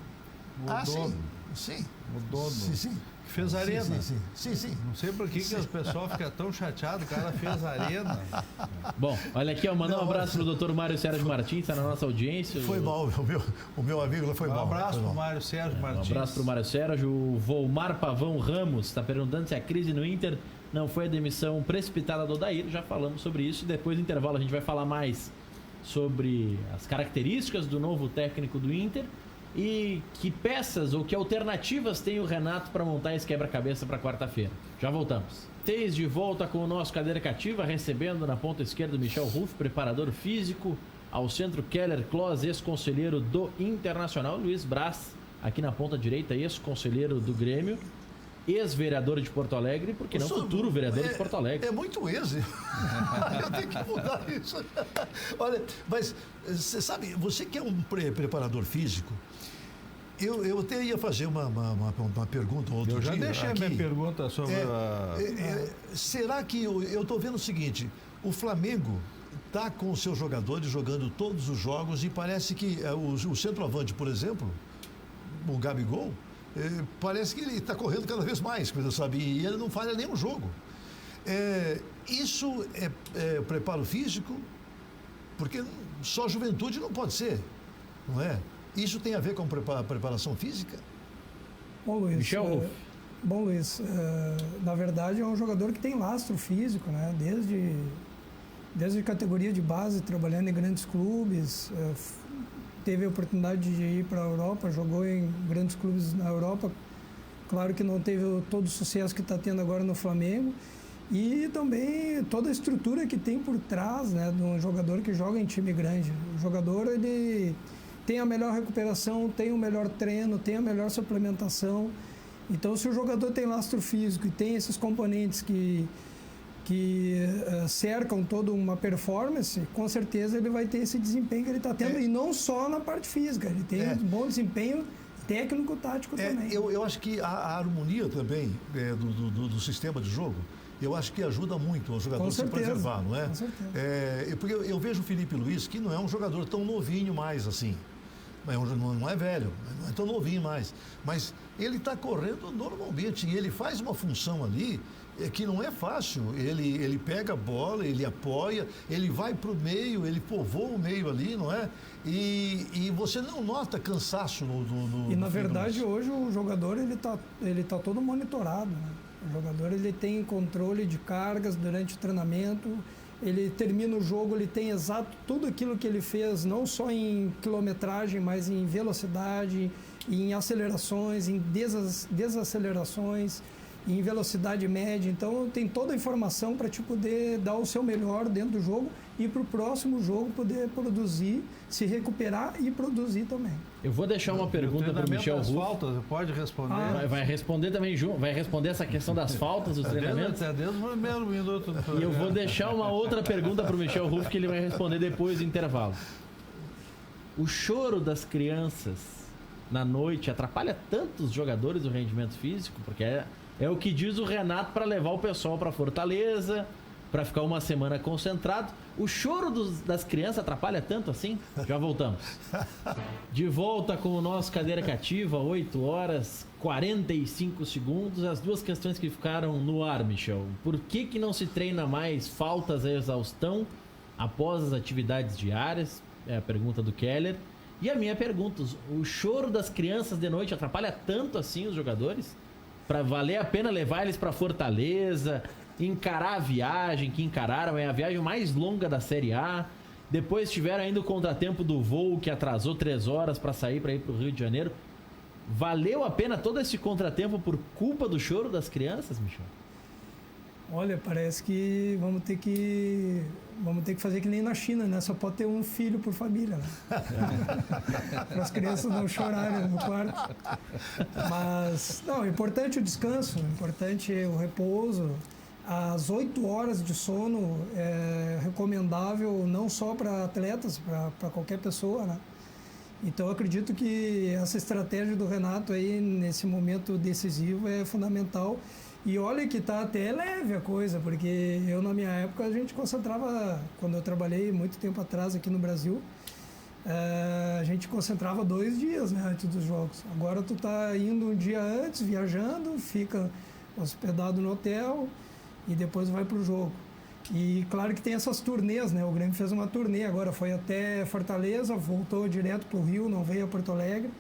Speaker 2: Sim.
Speaker 3: O dono.
Speaker 2: Sim.
Speaker 3: Fez arena.
Speaker 2: Sim.
Speaker 3: Não sei por que o pessoal fica tão chateado, o cara fez arena.
Speaker 1: Bom, olha aqui, mandar um abraço pro Dr. Mário Sérgio Martins, está na nossa audiência.
Speaker 2: Foi mal, o meu amigo foi mal.
Speaker 3: Um abraço pro Mário Sérgio Martins.
Speaker 1: Um abraço pro Mário Sérgio. O Volmar Pavão Ramos está perguntando se a crise no Inter não foi a demissão precipitada do Odair. Já falamos sobre isso e depois do intervalo a gente vai falar mais sobre as características do novo técnico do Inter e que peças ou que alternativas tem o Renato para montar esse quebra-cabeça para quarta-feira. Já voltamos. Teis de volta com o nosso Cadeira Cativa, recebendo na ponta esquerda o Michel Ruff, preparador físico, ao centro Keller Klose, ex-conselheiro do Internacional, Luiz Braz, aqui na ponta direita, ex-conselheiro do Grêmio, ex-vereador de Porto Alegre, porque não futuro vereador de Porto Alegre.
Speaker 2: É muito ex. Eu tenho que mudar isso. Olha, mas você sabe, você que é um preparador físico, eu até ia fazer uma pergunta outro dia.
Speaker 3: Eu já deixei a minha pergunta sobre
Speaker 2: será que eu estou vendo o seguinte, o Flamengo está com os seus jogadores jogando todos os jogos e parece que o centroavante, por exemplo, o Gabigol, parece que ele está correndo cada vez mais, sabe? E ele não falha nenhum jogo. Isso é preparo físico, porque só juventude não pode ser, não é? Isso tem a ver com preparação física?
Speaker 4: Bom, Luiz,
Speaker 1: Michel
Speaker 4: Luiz, na verdade é um jogador que tem lastro físico, né? Desde categoria de base, trabalhando em grandes clubes, teve a oportunidade de ir para a Europa, jogou em grandes clubes na Europa. Claro que não teve todo o sucesso que está tendo agora no Flamengo. E também toda a estrutura que tem por trás, né, de um jogador que joga em time grande. O jogador, ele tem a melhor recuperação, tem o melhor treino, tem a melhor suplementação. Então, se o jogador tem lastro físico e tem esses componentes que cercam toda uma performance, com certeza ele vai ter esse desempenho que ele está tendo, e não só na parte física, ele tem um bom desempenho técnico-tático também.
Speaker 2: Eu acho que a harmonia também do sistema de jogo, eu acho que ajuda muito o jogador se preservar, não é?
Speaker 4: Com certeza.
Speaker 2: Porque eu vejo o Felipe Luiz, que não é um jogador tão novinho mais assim. Não é velho, não é tão novinho mais. Mas ele está correndo normalmente e ele faz uma função ali que não é fácil. Ele pega a bola, ele apoia, ele vai para o meio, ele povoa o meio ali, não é? E você não nota cansaço no
Speaker 4: E na verdade hoje o jogador ele tá todo monitorado, né? O jogador ele tem controle de cargas durante o treinamento, ele termina o jogo, ele tem exato tudo aquilo que ele fez, não só em quilometragem, mas em velocidade, em acelerações, em desacelerações, em velocidade média. Então tem toda a informação para te poder dar o seu melhor dentro do jogo e para o próximo jogo poder produzir, se recuperar e produzir também.
Speaker 1: Eu vou deixar uma pergunta para o Michel Ruff.
Speaker 3: Faltas, pode responder.
Speaker 1: Vai responder também, vai responder essa questão das faltas dos treinamentos.
Speaker 3: Desde o primeiro minuto.
Speaker 1: E eu vou deixar uma outra pergunta para o Michel Ruff que ele vai responder depois do intervalo. O choro das crianças na noite atrapalha tanto os jogadores o rendimento físico? Porque é o que diz o Renato para levar o pessoal para Fortaleza, para ficar uma semana concentrado. O choro das crianças atrapalha tanto assim? Já voltamos. De volta com o nosso Cadeira Cativa, 8 horas 45 segundos. As duas questões que ficaram no ar, Michel. Por que não se treina mais faltas à exaustão após as atividades diárias? É a pergunta do Keller. E a minha pergunta, o choro das crianças de noite atrapalha tanto assim os jogadores? Para valer a pena levar eles para Fortaleza, encarar a viagem que encararam, é a viagem mais longa da Série A. Depois tiveram ainda o contratempo do voo que atrasou 3 horas para sair para ir para o Rio de Janeiro. Valeu a pena todo esse contratempo por culpa do choro das crianças, Michel?
Speaker 4: Olha, parece que vamos ter que fazer que nem na China, né? Só pode ter um filho por família, né? Para as crianças não chorarem no quarto. Mas, não, é importante o descanso, é importante o repouso. As 8 horas de sono é recomendável não só para atletas, para qualquer pessoa, né? Então, eu acredito que essa estratégia do Renato aí, nesse momento decisivo, é fundamental. E olha que tá até leve a coisa, porque eu, na minha época, a gente concentrava, quando eu trabalhei muito tempo atrás aqui no Brasil, a gente concentrava 2 dias, né, antes dos jogos. Agora tu tá indo um dia antes, viajando, fica hospedado no hotel e depois vai pro jogo. E claro que tem essas turnês, né? O Grêmio fez uma turnê, agora foi até Fortaleza, voltou direto para o Rio, não veio a Porto Alegre,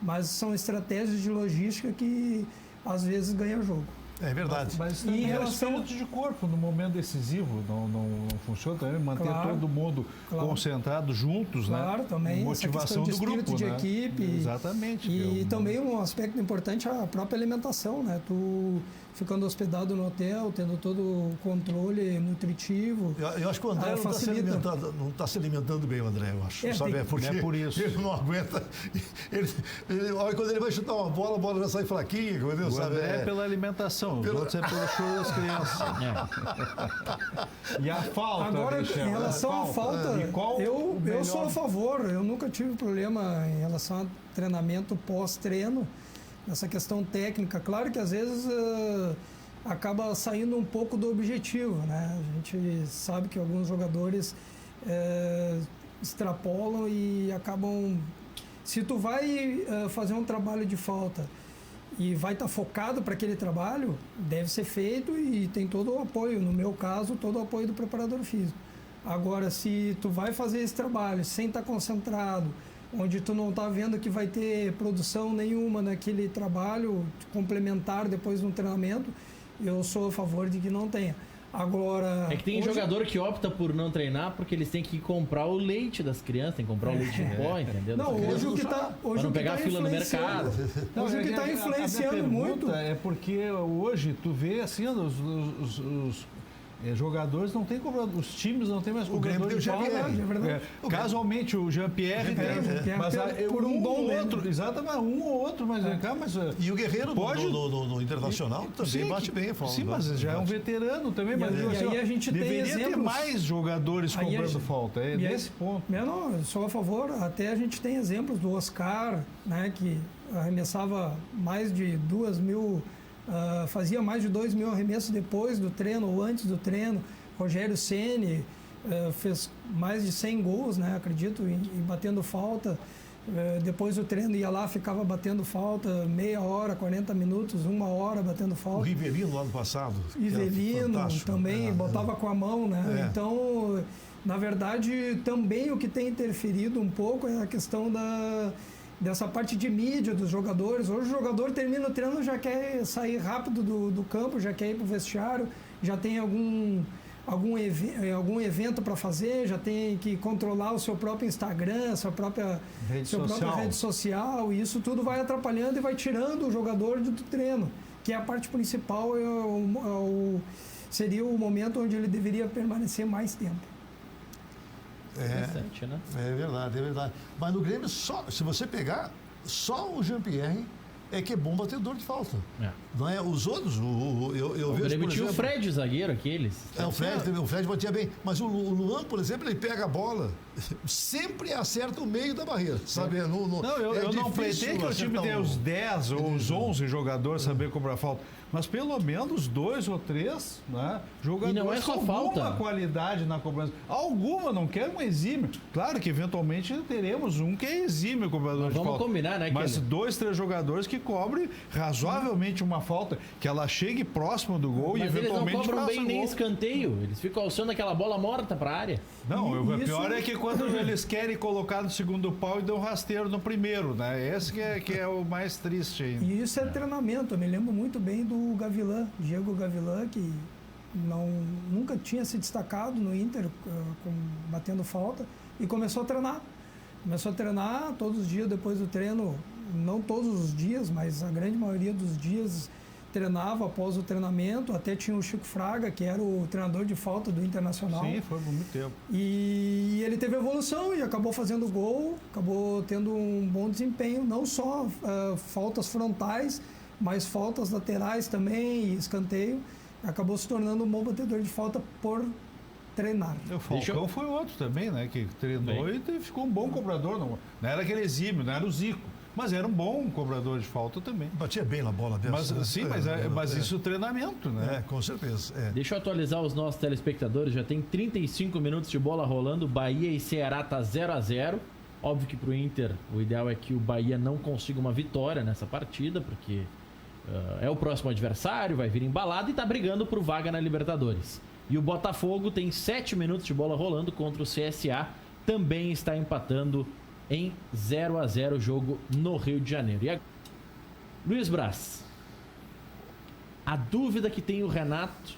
Speaker 4: mas são estratégias de logística que às vezes ganha jogo.
Speaker 2: É verdade.
Speaker 3: Mas
Speaker 4: E
Speaker 3: também
Speaker 4: em relação-
Speaker 3: espírito de corpo no momento decisivo não funciona também, manter
Speaker 4: Claro,
Speaker 3: todo mundo
Speaker 4: claro.
Speaker 3: concentrado juntos,
Speaker 4: Claro,
Speaker 3: né?
Speaker 4: também,
Speaker 3: Motivação
Speaker 4: essa questão de
Speaker 3: do grupo,
Speaker 4: espírito de
Speaker 3: né?
Speaker 4: equipe.
Speaker 3: Exatamente. que é
Speaker 4: E
Speaker 3: um-
Speaker 4: também um aspecto importante é a própria alimentação, né? Tu ficando hospedado no hotel, tendo todo o controle nutritivo.
Speaker 2: Eu acho que o André não
Speaker 4: facilita.
Speaker 2: está se alimentando bem, o André, eu acho.
Speaker 4: É,
Speaker 2: Sabe?
Speaker 4: tem-
Speaker 2: Porque
Speaker 3: é por isso.
Speaker 2: ele não aguenta. Olha, quando ele vai chutar uma bola, a bola já sai fraquinha, entendeu?
Speaker 3: O
Speaker 2: Sabe?
Speaker 3: André é pela alimentação, os outros é pelo choro das crianças. E a falta,
Speaker 4: Agora,
Speaker 3: Michel,
Speaker 4: em relação à falta,
Speaker 3: E qual
Speaker 4: eu
Speaker 3: o melhor-
Speaker 4: sou a favor. Eu nunca tive problema em relação a treinamento pós-treino, nessa questão técnica. Claro que às vezes acaba saindo um pouco do objetivo, né? A gente sabe que alguns jogadores extrapolam e acabam... Se tu vai fazer um trabalho de falta e vai estar focado para aquele trabalho, deve ser feito e tem todo o apoio, no meu caso, todo o apoio do preparador físico. Agora, se tu vai fazer esse trabalho sem estar concentrado, onde tu não está vendo que vai ter produção nenhuma naquele trabalho complementar depois do treinamento, eu sou a favor de que não tenha. Agora...
Speaker 1: É que tem
Speaker 4: hoje-
Speaker 1: jogador que opta por não treinar porque eles têm que comprar o leite das crianças, tem que comprar o leite em pó, entendeu?
Speaker 4: Não,
Speaker 1: Das crianças.
Speaker 4: hoje o que está...
Speaker 1: Pra não pegar fila no mercado.
Speaker 4: Hoje o que está influenciando
Speaker 3: a minha
Speaker 4: muito...
Speaker 3: pergunta é porque hoje tu vê assim, os jogadores não têm cobrador, os times não têm mais
Speaker 2: O Grêmio
Speaker 3: cobrador
Speaker 2: tem o
Speaker 3: de falta.
Speaker 2: Jean-Pierre.
Speaker 4: É verdade.
Speaker 3: Casualmente o Jean-Pierre tem, mas
Speaker 4: por um dom
Speaker 3: ou
Speaker 4: dele.
Speaker 3: outro, exatamente, um ou outro, mas vem cá, mas
Speaker 2: E o Guerreiro
Speaker 3: Pode-
Speaker 2: no Internacional também
Speaker 3: sim,
Speaker 2: bate bem. Fala,
Speaker 3: sim, mas já é um veterano também. Mas
Speaker 4: E
Speaker 3: assim,
Speaker 4: aí
Speaker 3: ó,
Speaker 4: a gente tem
Speaker 3: deveria ter
Speaker 4: exemplos.
Speaker 3: mais jogadores
Speaker 4: Aí a
Speaker 3: cobrando
Speaker 4: gente-
Speaker 3: falta. É
Speaker 4: e aí-
Speaker 3: nesse ponto.
Speaker 4: Não, eu sou a favor. Até a gente tem exemplos do Oscar, né, que arremessava mais de 2.000, fazia mais de 2.000 arremessos depois do treino ou antes do treino. Rogério Ceni fez mais de 100 gols, né, acredito, em batendo falta. Depois do treino ia lá, ficava batendo falta meia hora, 40 minutos, 1 hora batendo
Speaker 2: O
Speaker 4: falta.
Speaker 2: Rivelino no ano passado. que era
Speaker 4: Rivelino
Speaker 2: fantástico.
Speaker 4: também, botava com a mão, né?
Speaker 2: É.
Speaker 4: Então, na verdade, também o que tem interferido um pouco é a questão dessa parte de mídia dos jogadores. Hoje o jogador termina o treino, já quer sair rápido do campo, já quer ir para o vestiário, já tem algum evento para fazer, já tem que controlar o seu próprio Instagram, sua própria rede social, e isso tudo vai atrapalhando e vai tirando o jogador do treino, que é a parte principal, seria o momento onde ele deveria permanecer mais tempo.
Speaker 1: Interessante, né?
Speaker 2: É verdade, é verdade. Mas no Grêmio, se você pegar, só o Jean-Pierre é que é bom batedor de falta.
Speaker 1: É.
Speaker 2: Não é? Os outros, eu
Speaker 1: O
Speaker 2: vejo,
Speaker 1: Grêmio
Speaker 2: por
Speaker 1: tinha o
Speaker 2: exemplo,
Speaker 1: Fred, o zagueiro, aqueles.
Speaker 2: o Fred batia bem, mas o Luan, por exemplo, ele pega a bola, sempre acerta o meio da barreira, sabe?
Speaker 3: Eu não
Speaker 2: difícil
Speaker 3: pleitei que o time
Speaker 2: acertar
Speaker 3: tenha os 10 ou os 11 jogadores saber cobrar falta, mas pelo menos 2 ou 3, né, jogadores
Speaker 1: E não é só
Speaker 3: com
Speaker 1: falta.
Speaker 3: alguma qualidade na cobrança. Alguma, não quero um exímio. Claro que eventualmente teremos um que é exímio cobrador
Speaker 1: Mas
Speaker 3: de
Speaker 1: vamos
Speaker 3: falta.
Speaker 1: combinar, né,
Speaker 3: Mas
Speaker 1: Kelly?
Speaker 3: 2, 3 jogadores que cobrem razoavelmente uma falta, que ela chegue próximo do gol e
Speaker 1: Mas eles não
Speaker 3: eventualmente
Speaker 1: cobram
Speaker 3: faça
Speaker 1: bem
Speaker 3: o
Speaker 1: nem
Speaker 3: gol.
Speaker 1: escanteio. Eles ficam alçando aquela bola morta pra área.
Speaker 3: Não, o
Speaker 4: Isso-
Speaker 3: pior é que quando eles querem colocar no segundo pau e dão rasteiro no primeiro, né? Esse que é o mais triste ainda.
Speaker 4: E isso é treinamento. Eu me lembro muito bem do Gavilã, Diego Gavilã, que nunca tinha se destacado no Inter batendo falta e começou a treinar. Começou a treinar todos os dias depois do treino, não todos os dias, mas a grande maioria dos dias treinava após o treinamento. Até tinha o Chico Fraga, que era o treinador de falta do Internacional.
Speaker 3: Sim, foi por muito tempo.
Speaker 4: E ele teve evolução e acabou fazendo gol, acabou tendo um bom desempenho, não só faltas frontais, mas faltas laterais também, e escanteio. Acabou se tornando um bom batedor de falta por treinar.
Speaker 3: O Falcão foi outro também, né? Que treinou e ficou um bom cobrador. Não era aquele exímio, não era o Zico. Mas era um bom cobrador de falta também.
Speaker 2: Batia bem na bola dessa.
Speaker 3: Mas, sim, mas isso é treinamento, né?
Speaker 2: Com certeza.
Speaker 1: Deixa eu atualizar os nossos telespectadores. Já tem 35 minutos de bola rolando. Bahia e Ceará tá 0-0. Óbvio que pro Inter o ideal é que o Bahia não consiga uma vitória nessa partida, porque é o próximo adversário, vai vir embalado e tá brigando por vaga na Libertadores. E o Botafogo tem 7 minutos de bola rolando contra o CSA. Também está empatando em 0-0 o jogo no Rio de Janeiro. E Luiz Braz, a dúvida que tem o Renato,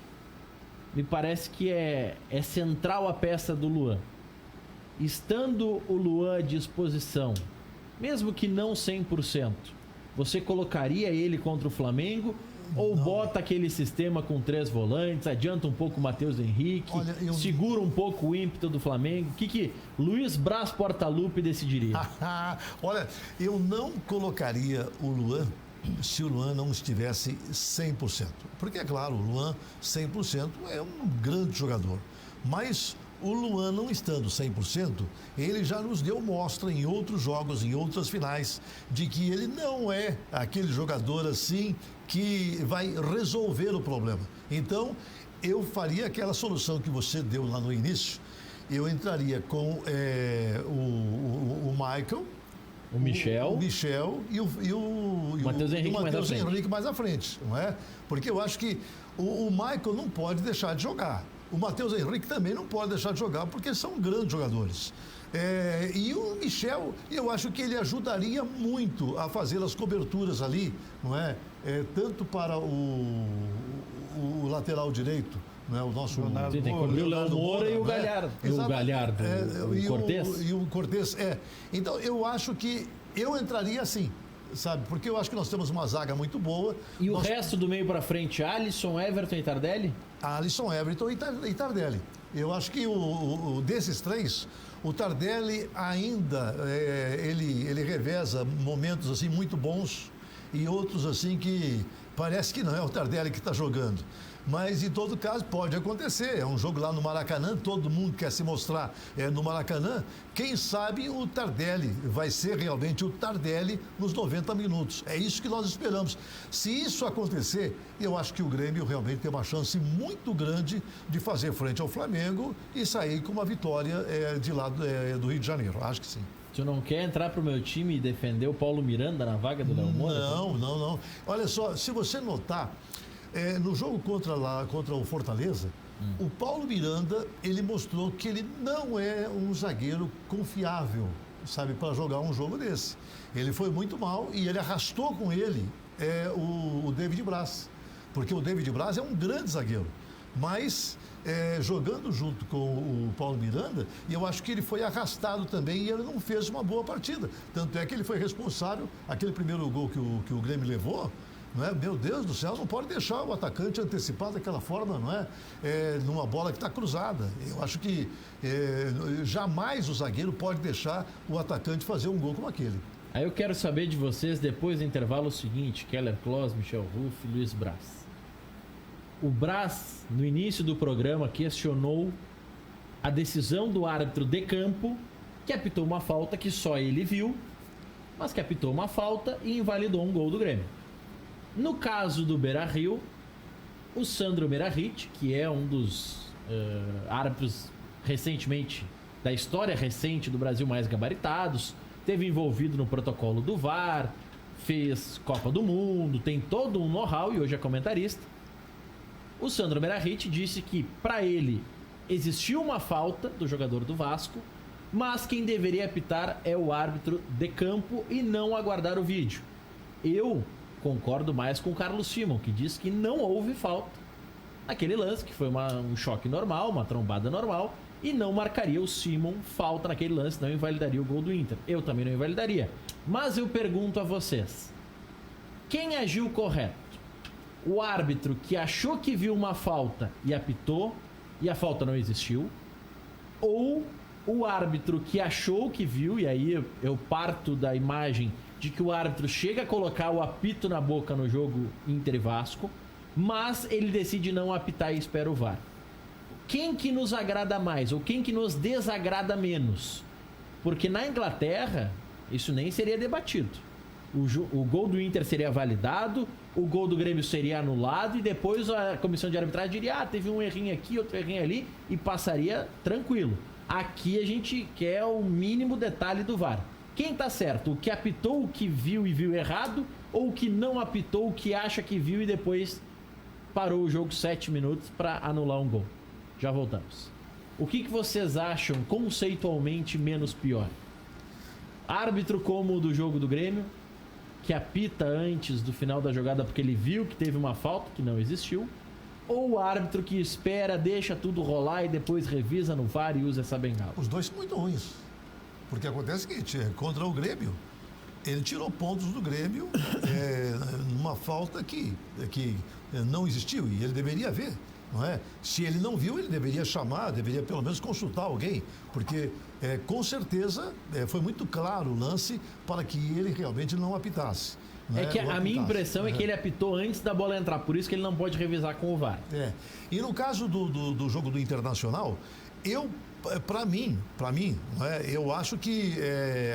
Speaker 1: me parece que é central a peça do Luan. Estando o Luan à disposição, mesmo que não 100%, você colocaria ele contra o Flamengo? Ou bota aquele sistema com 3 volantes, adianta um pouco o Matheus Henrique, segura um pouco o ímpeto do Flamengo? O que Luiz Braz Portaluppi decidiria?
Speaker 2: Olha, eu não colocaria o Luan se o Luan não estivesse 100%. Porque, é claro, o Luan 100% é um grande jogador. Mas o Luan não estando 100%, ele já nos deu mostra em outros jogos, em outras finais, de que ele não é aquele jogador assim que vai resolver o problema. Então, eu faria aquela solução que você deu lá no início. Eu entraria com o Michael,
Speaker 1: o Michel
Speaker 2: e o Matheus Henrique mais à frente, não é? Porque eu acho que o Michael não pode deixar de jogar. O Matheus Henrique também não pode deixar de jogar, porque são grandes jogadores. E o Michel, eu acho que ele ajudaria muito a fazer as coberturas ali, não é? Tanto para o lateral direito, não é? O nosso
Speaker 1: Leonardo Moura, o Léo Moura e o Galhardo. O Cortez.
Speaker 2: E o Cortez, Então, eu acho que eu entraria assim, sabe? Porque eu acho que nós temos uma zaga muito boa.
Speaker 1: E o resto do meio para frente, Alisson, Everton e Tardelli?
Speaker 2: Alisson, Everton e Tardelli. Eu acho que desses 3, o Tardelli ainda, ele reveza momentos assim muito bons e outros assim que parece que não é o Tardelli que está jogando. Mas, em todo caso, pode acontecer. É um jogo lá no Maracanã, todo mundo quer se mostrar no Maracanã. Quem sabe o Tardelli vai ser realmente o Tardelli nos 90 minutos. É isso que nós esperamos. Se isso acontecer, eu acho que o Grêmio realmente tem uma chance muito grande de fazer frente ao Flamengo e sair com uma vitória de lá do Rio de Janeiro. Acho que sim.
Speaker 1: Tu não quer entrar pro meu time e defender o Paulo Miranda na vaga do Léo Moura?
Speaker 2: Não. Olha só, se você notar... no jogo contra o Fortaleza, o Paulo Miranda, ele mostrou que ele não é um zagueiro confiável, sabe, para jogar um jogo desse. Ele foi muito mal e ele arrastou com ele o David Braz, porque o David Braz é um grande zagueiro, mas jogando junto com o Paulo Miranda, e eu acho que ele foi arrastado também e ele não fez uma boa partida. Tanto é que ele foi responsável, aquele primeiro gol que o Grêmio levou, não é? Meu Deus do céu, não pode deixar o atacante antecipar daquela forma, não é? Numa bola que está cruzada. Eu acho que jamais o zagueiro pode deixar o atacante fazer um gol como aquele.
Speaker 1: Aí eu quero saber de vocês, depois do intervalo, o seguinte: Keller Kloss, Michel Ruff e Luiz Braz. O Braz, no início do programa, questionou a decisão do árbitro de campo, que apitou uma falta que só ele viu, mas que apitou uma falta e invalidou um gol do Grêmio. No caso do Beira-Rio, o Sandro Meirahit, que é um dos árbitros recentemente, da história recente do Brasil mais gabaritados, esteve envolvido no protocolo do VAR, fez Copa do Mundo, tem todo um know-how e hoje é comentarista. O Sandro Meirahit disse que, para ele, existiu uma falta do jogador do Vasco, mas quem deveria apitar é o árbitro de campo e não aguardar o vídeo. Eu concordo mais com o Carlos Simon, que diz que não houve falta naquele lance, que foi um choque normal, uma trombada normal, e não marcaria o Simon falta naquele lance, não invalidaria o gol do Inter. Eu também não invalidaria. Mas eu pergunto a vocês, quem agiu correto? O árbitro que achou que viu uma falta e apitou, e a falta não existiu? Ou o árbitro que achou que viu, e aí eu parto da imagem de que o árbitro chega a colocar o apito na boca no jogo Inter e Vasco, mas ele decide não apitar e espera o VAR. quem que nos agrada mais ou quem que nos desagrada menos? Porque na Inglaterra, isso nem seria debatido. O gol do Inter seria validado, o gol do Grêmio seria anulado e depois a comissão de arbitragem diria, teve um errinho aqui, outro errinho ali e passaria tranquilo. Aqui a gente quer o mínimo detalhe do VAR. Quem tá certo? O que apitou o que viu e viu errado ou o que não apitou o que acha que viu e depois parou o jogo 7 minutos para anular um gol? Já voltamos. O que vocês acham conceitualmente menos pior? Árbitro como o do jogo do Grêmio, que apita antes do final da jogada porque ele viu que teve uma falta que não existiu, ou o árbitro que espera, deixa tudo rolar e depois revisa no VAR e usa essa bengala?
Speaker 2: Os dois são muito ruins. Porque acontece o seguinte, contra o Grêmio, ele tirou pontos do Grêmio numa falta que não existiu e ele deveria ver. Não é? Se ele não viu, ele deveria chamar, deveria pelo menos consultar alguém, porque com certeza foi muito claro o lance para que ele realmente não apitasse.
Speaker 1: É que a minha impressão é que ele apitou antes da bola entrar, por isso que ele não pode revisar com o VAR.
Speaker 2: E no caso do jogo do Internacional, para mim, eu acho que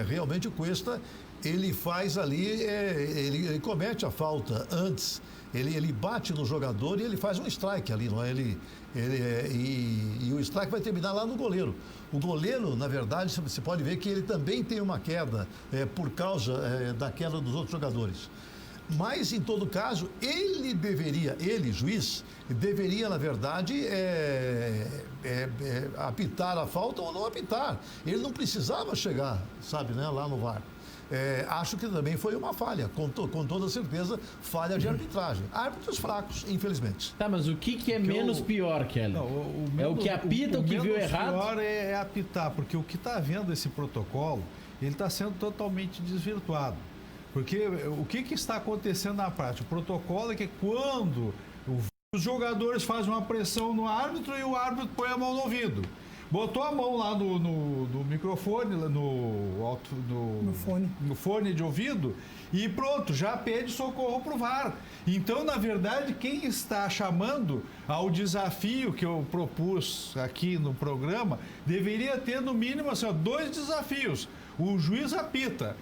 Speaker 2: realmente o Cuesta, ele faz ali, ele comete a falta antes. Ele bate no jogador e ele faz um strike ali, não é? E o strike vai terminar lá no goleiro. O goleiro, na verdade, você pode ver que ele também tem uma queda por causa da queda dos outros jogadores. Mas, em todo caso, juiz, deveria, na verdade, apitar a falta ou não apitar. Ele não precisava chegar, sabe, né, lá no VAR. Acho que também foi uma falha, com toda certeza, falha de arbitragem. Árbitros fracos, infelizmente.
Speaker 1: Tá, mas o que é menos pior, Kelly? É o que apita, o que viu errado?
Speaker 3: O pior é apitar, porque o que está havendo esse protocolo, ele está sendo totalmente desvirtuado. Porque o que está acontecendo na prática? O protocolo é que quando os jogadores fazem uma pressão no árbitro e o árbitro põe a mão no ouvido. Botou a mão lá no microfone, no fone de ouvido e pronto, já pede socorro pro VAR. Então, na verdade, quem está chamando ao desafio que eu propus aqui no programa, deveria ter no mínimo assim, 2 desafios. O juiz apita.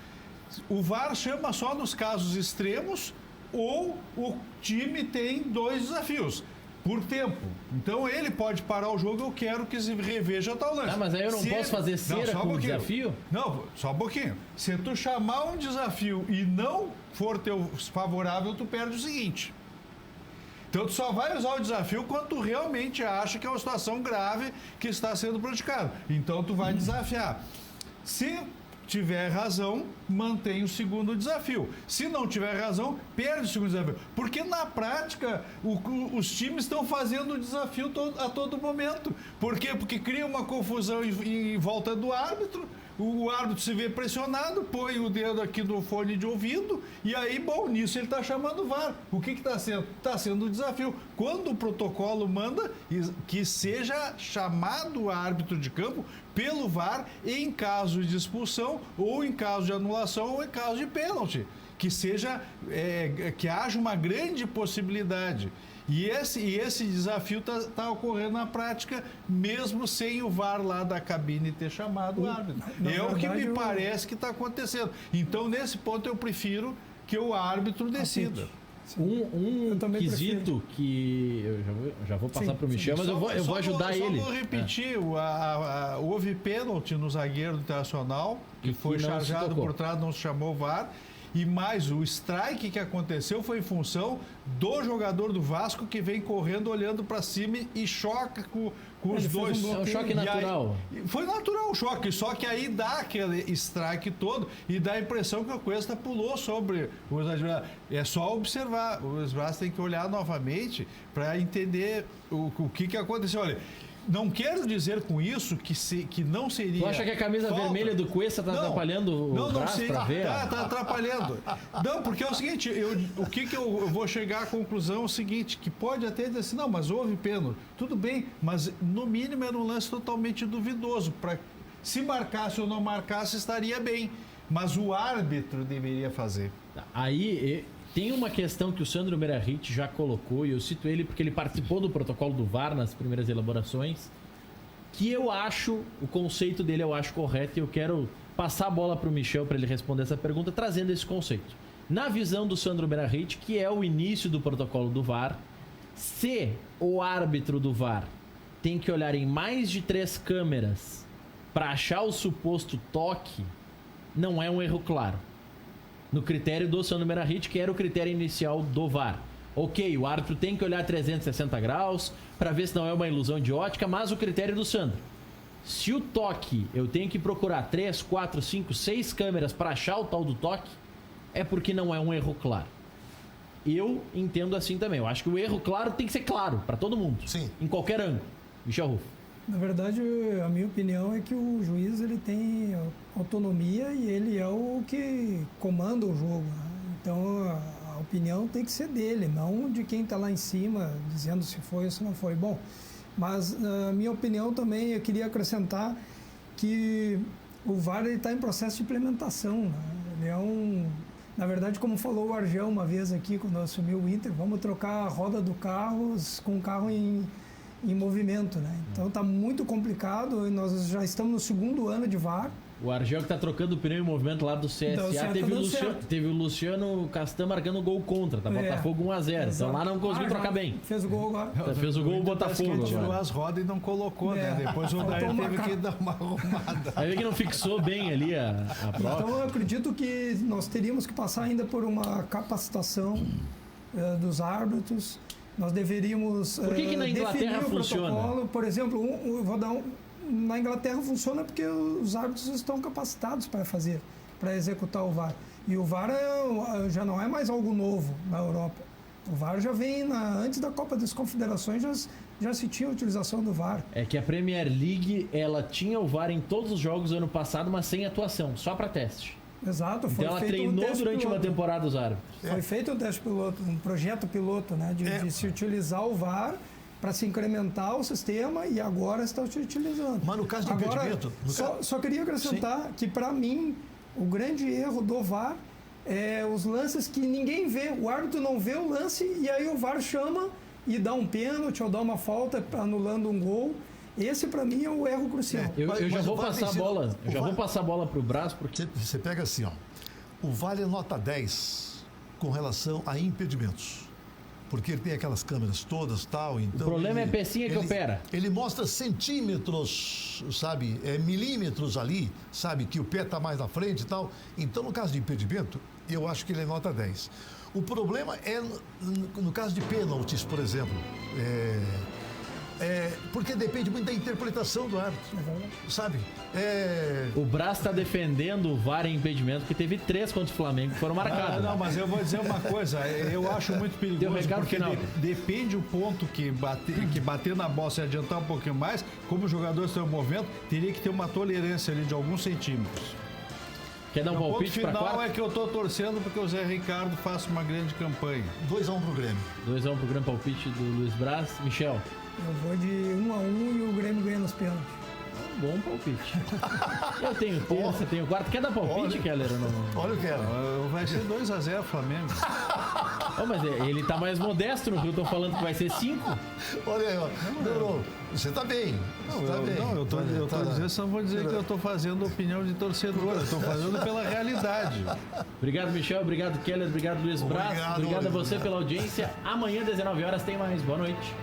Speaker 3: O VAR chama só nos casos extremos ou o time tem 2 desafios. Por tempo. Então ele pode parar o jogo, eu quero que se reveja tal lance.
Speaker 1: Mas aí eu não posso fazer cera com o desafio?
Speaker 3: Não, só um pouquinho. Se tu chamar um desafio e não for teu favorável, tu perde o seguinte. Então tu só vai usar o desafio quando tu realmente acha que é uma situação grave que está sendo praticada. Então tu vai desafiar. Se tiver razão, mantém o segundo desafio. Se não tiver razão, perde o segundo desafio. Porque na prática, os times estão fazendo o desafio a todo momento. Por quê? Porque cria uma confusão em volta do árbitro, o árbitro se vê pressionado, põe o dedo aqui no fone de ouvido, e aí, bom, nisso ele está chamando o VAR. O que está sendo? Está sendo o desafio. Quando o protocolo manda que seja chamado o árbitro de campo pelo VAR em caso de expulsão, ou em caso de anulação, ou em caso de pênalti. Que seja, que haja uma grande possibilidade. E esse desafio está ocorrendo na prática, mesmo sem o VAR lá da cabine ter chamado o árbitro. O que me parece que está acontecendo. Então, nesse ponto, eu prefiro que o árbitro decida.
Speaker 1: Um quesito que eu já vou passar para o Michel, mas eu vou ajudar ele.
Speaker 3: Só vou repetir, houve pênalti no zagueiro do Internacional, que foi chargeado por trás, não se chamou o VAR. E mais, o strike que aconteceu foi em função do jogador do Vasco que vem correndo, olhando para cima e choca com os dois.
Speaker 1: É um choque natural.
Speaker 3: Foi natural o choque, só que aí dá aquele strike todo e dá a impressão que o Cuesta pulou sobre os adversários. É só observar, os braços têm que olhar novamente para entender o que aconteceu. Olha, não quero dizer com isso que não seria.
Speaker 1: Tu acha que a camisa vermelha do Cuesta está atrapalhando o braço para ver?
Speaker 3: Está atrapalhando. Não, porque é o seguinte, o que eu vou chegar à conclusão é o seguinte, que pode até dizer assim, não, mas houve pênalti. Tudo bem, mas no mínimo era um lance totalmente duvidoso. Se marcasse ou não marcasse, estaria bem. Mas o árbitro deveria fazer.
Speaker 1: Aí, Tem uma questão que o Sandro Meirahit já colocou, e eu cito ele porque ele participou do protocolo do VAR nas primeiras elaborações, que eu acho, o conceito dele eu acho correto, e eu quero passar a bola para o Michel para ele responder essa pergunta, trazendo esse conceito. Na visão do Sandro Meirahit, que é o início do protocolo do VAR, se o árbitro do VAR tem que olhar em mais de 3 câmeras para achar o suposto toque, não é um erro claro. No critério do Sandro Meirahit, que era o critério inicial do VAR. Ok, o árbitro tem que olhar 360 graus para ver se não é uma ilusão de ótica, mas o critério do Sandro. Se o toque, eu tenho que procurar 3, 4, 5, 6 câmeras para achar o tal do toque, é porque não é um erro claro. Eu entendo assim também. Eu acho que o erro claro tem que ser claro para todo mundo.
Speaker 2: Sim.
Speaker 1: Em qualquer ângulo. Michel Ruff.
Speaker 4: Na verdade, a minha opinião é que o juiz ele tem autonomia e ele é o que comanda o jogo, né? Então, a opinião tem que ser dele, não de quem está lá em cima dizendo se foi ou se não foi. Bom, mas a minha opinião também, eu queria acrescentar que o VAR está em processo de implementação, né? Ele é na verdade, como falou o Argel uma vez aqui, quando assumiu o Inter, vamos trocar a roda do carro com o carro em movimento, né? Então está muito complicado e nós já estamos no 2º ano de VAR.
Speaker 1: O Argel que tá trocando o pneu em movimento lá do CSA, teve o Luciano Castan marcando um gol contra, tá? Botafogo 1-0. Então lá não conseguiu trocar bem.
Speaker 4: Fez o gol agora.
Speaker 1: Fez o gol o Botafogo.
Speaker 3: Ele tirou
Speaker 1: agora.
Speaker 3: as rodas e não colocou, né? Depois o Daí teve que dar uma arrumada.
Speaker 1: Aí vê que não fixou bem ali a prova.
Speaker 4: Então eu acredito que nós teríamos que passar ainda por uma capacitação dos árbitros. Nós deveríamos
Speaker 1: Por que na Inglaterra
Speaker 4: definir o
Speaker 1: funciona?
Speaker 4: protocolo. Por exemplo, eu vou dar na Inglaterra funciona porque os árbitros estão capacitados para executar o VAR. E o VAR já não é mais algo novo na Europa. O VAR já vem antes da Copa das Confederações, já se tinha a utilização do VAR.
Speaker 1: É que a Premier League, ela tinha o VAR em todos os jogos do ano passado, mas sem atuação, só para teste.
Speaker 4: Exato.
Speaker 1: Então ela treinou durante uma temporada os árbitros.
Speaker 4: Foi feito um teste piloto, um projeto piloto, né, de se utilizar o VAR para se incrementar o sistema e agora está se utilizando.
Speaker 2: Mas no caso de impedimento...
Speaker 4: Só queria acrescentar que, para mim, o grande erro do VAR é os lances que ninguém vê. O árbitro não vê o lance e aí o VAR chama e dá um pênalti ou dá uma falta anulando um gol. Esse, para mim, é o erro crucial.
Speaker 1: Eu já vou passar a bola. Eu já vou passar a bola pro Brás, porque...
Speaker 2: Você pega assim, ó. O VAR é nota 10 com relação a impedimentos. Porque ele tem aquelas câmeras todas e tal. Então
Speaker 1: o problema é a pecinha que opera.
Speaker 2: Ele mostra centímetros, sabe? Milímetros ali, sabe? Que o pé está mais na frente e tal. Então, no caso de impedimento, eu acho que ele é nota 10. O problema é no caso de pênaltis, por exemplo. Porque depende muito da interpretação do árbitro, sabe?
Speaker 1: O Brás está defendendo o VAR em impedimento, porque teve 3 contra o Flamengo que foram marcados.
Speaker 3: Não, mas eu vou dizer uma coisa, eu acho muito perigoso,
Speaker 1: Deu recado
Speaker 3: porque
Speaker 1: final.
Speaker 3: Depende o ponto que bater na bola, se adiantar um pouquinho mais, como os jogadores estão em movimento, teria que ter uma tolerância ali de alguns centímetros.
Speaker 1: Quer dar um palpite para
Speaker 3: quarta? O final
Speaker 1: quarta?
Speaker 3: é que eu estou torcendo porque o Zé Ricardo faça uma grande campanha.
Speaker 2: 2-1 pro Grêmio.
Speaker 1: 2-1 pro grande palpite do Luiz Brás. Michel.
Speaker 4: Eu vou de 1-1 e o Grêmio ganha nos pênaltis.
Speaker 1: Bom palpite. Eu tenho terça, tenho quarta. Quer dar palpite, Keller?
Speaker 2: Olha o que era.
Speaker 3: Vai ser 2-0 Flamengo.
Speaker 1: Mas ele tá mais modesto no Rio. Estão falando que vai ser 5.
Speaker 2: Olha aí, ó. Não, você tá bem.
Speaker 3: Eu tô dizendo, só vou dizer que eu tô fazendo opinião de torcedor. Eu tô fazendo pela realidade.
Speaker 1: Obrigado, Michel. Obrigado, Keller. Obrigado, Luiz Brás. Obrigado a você pela audiência. Amanhã, 19 horas, tem mais. Boa noite.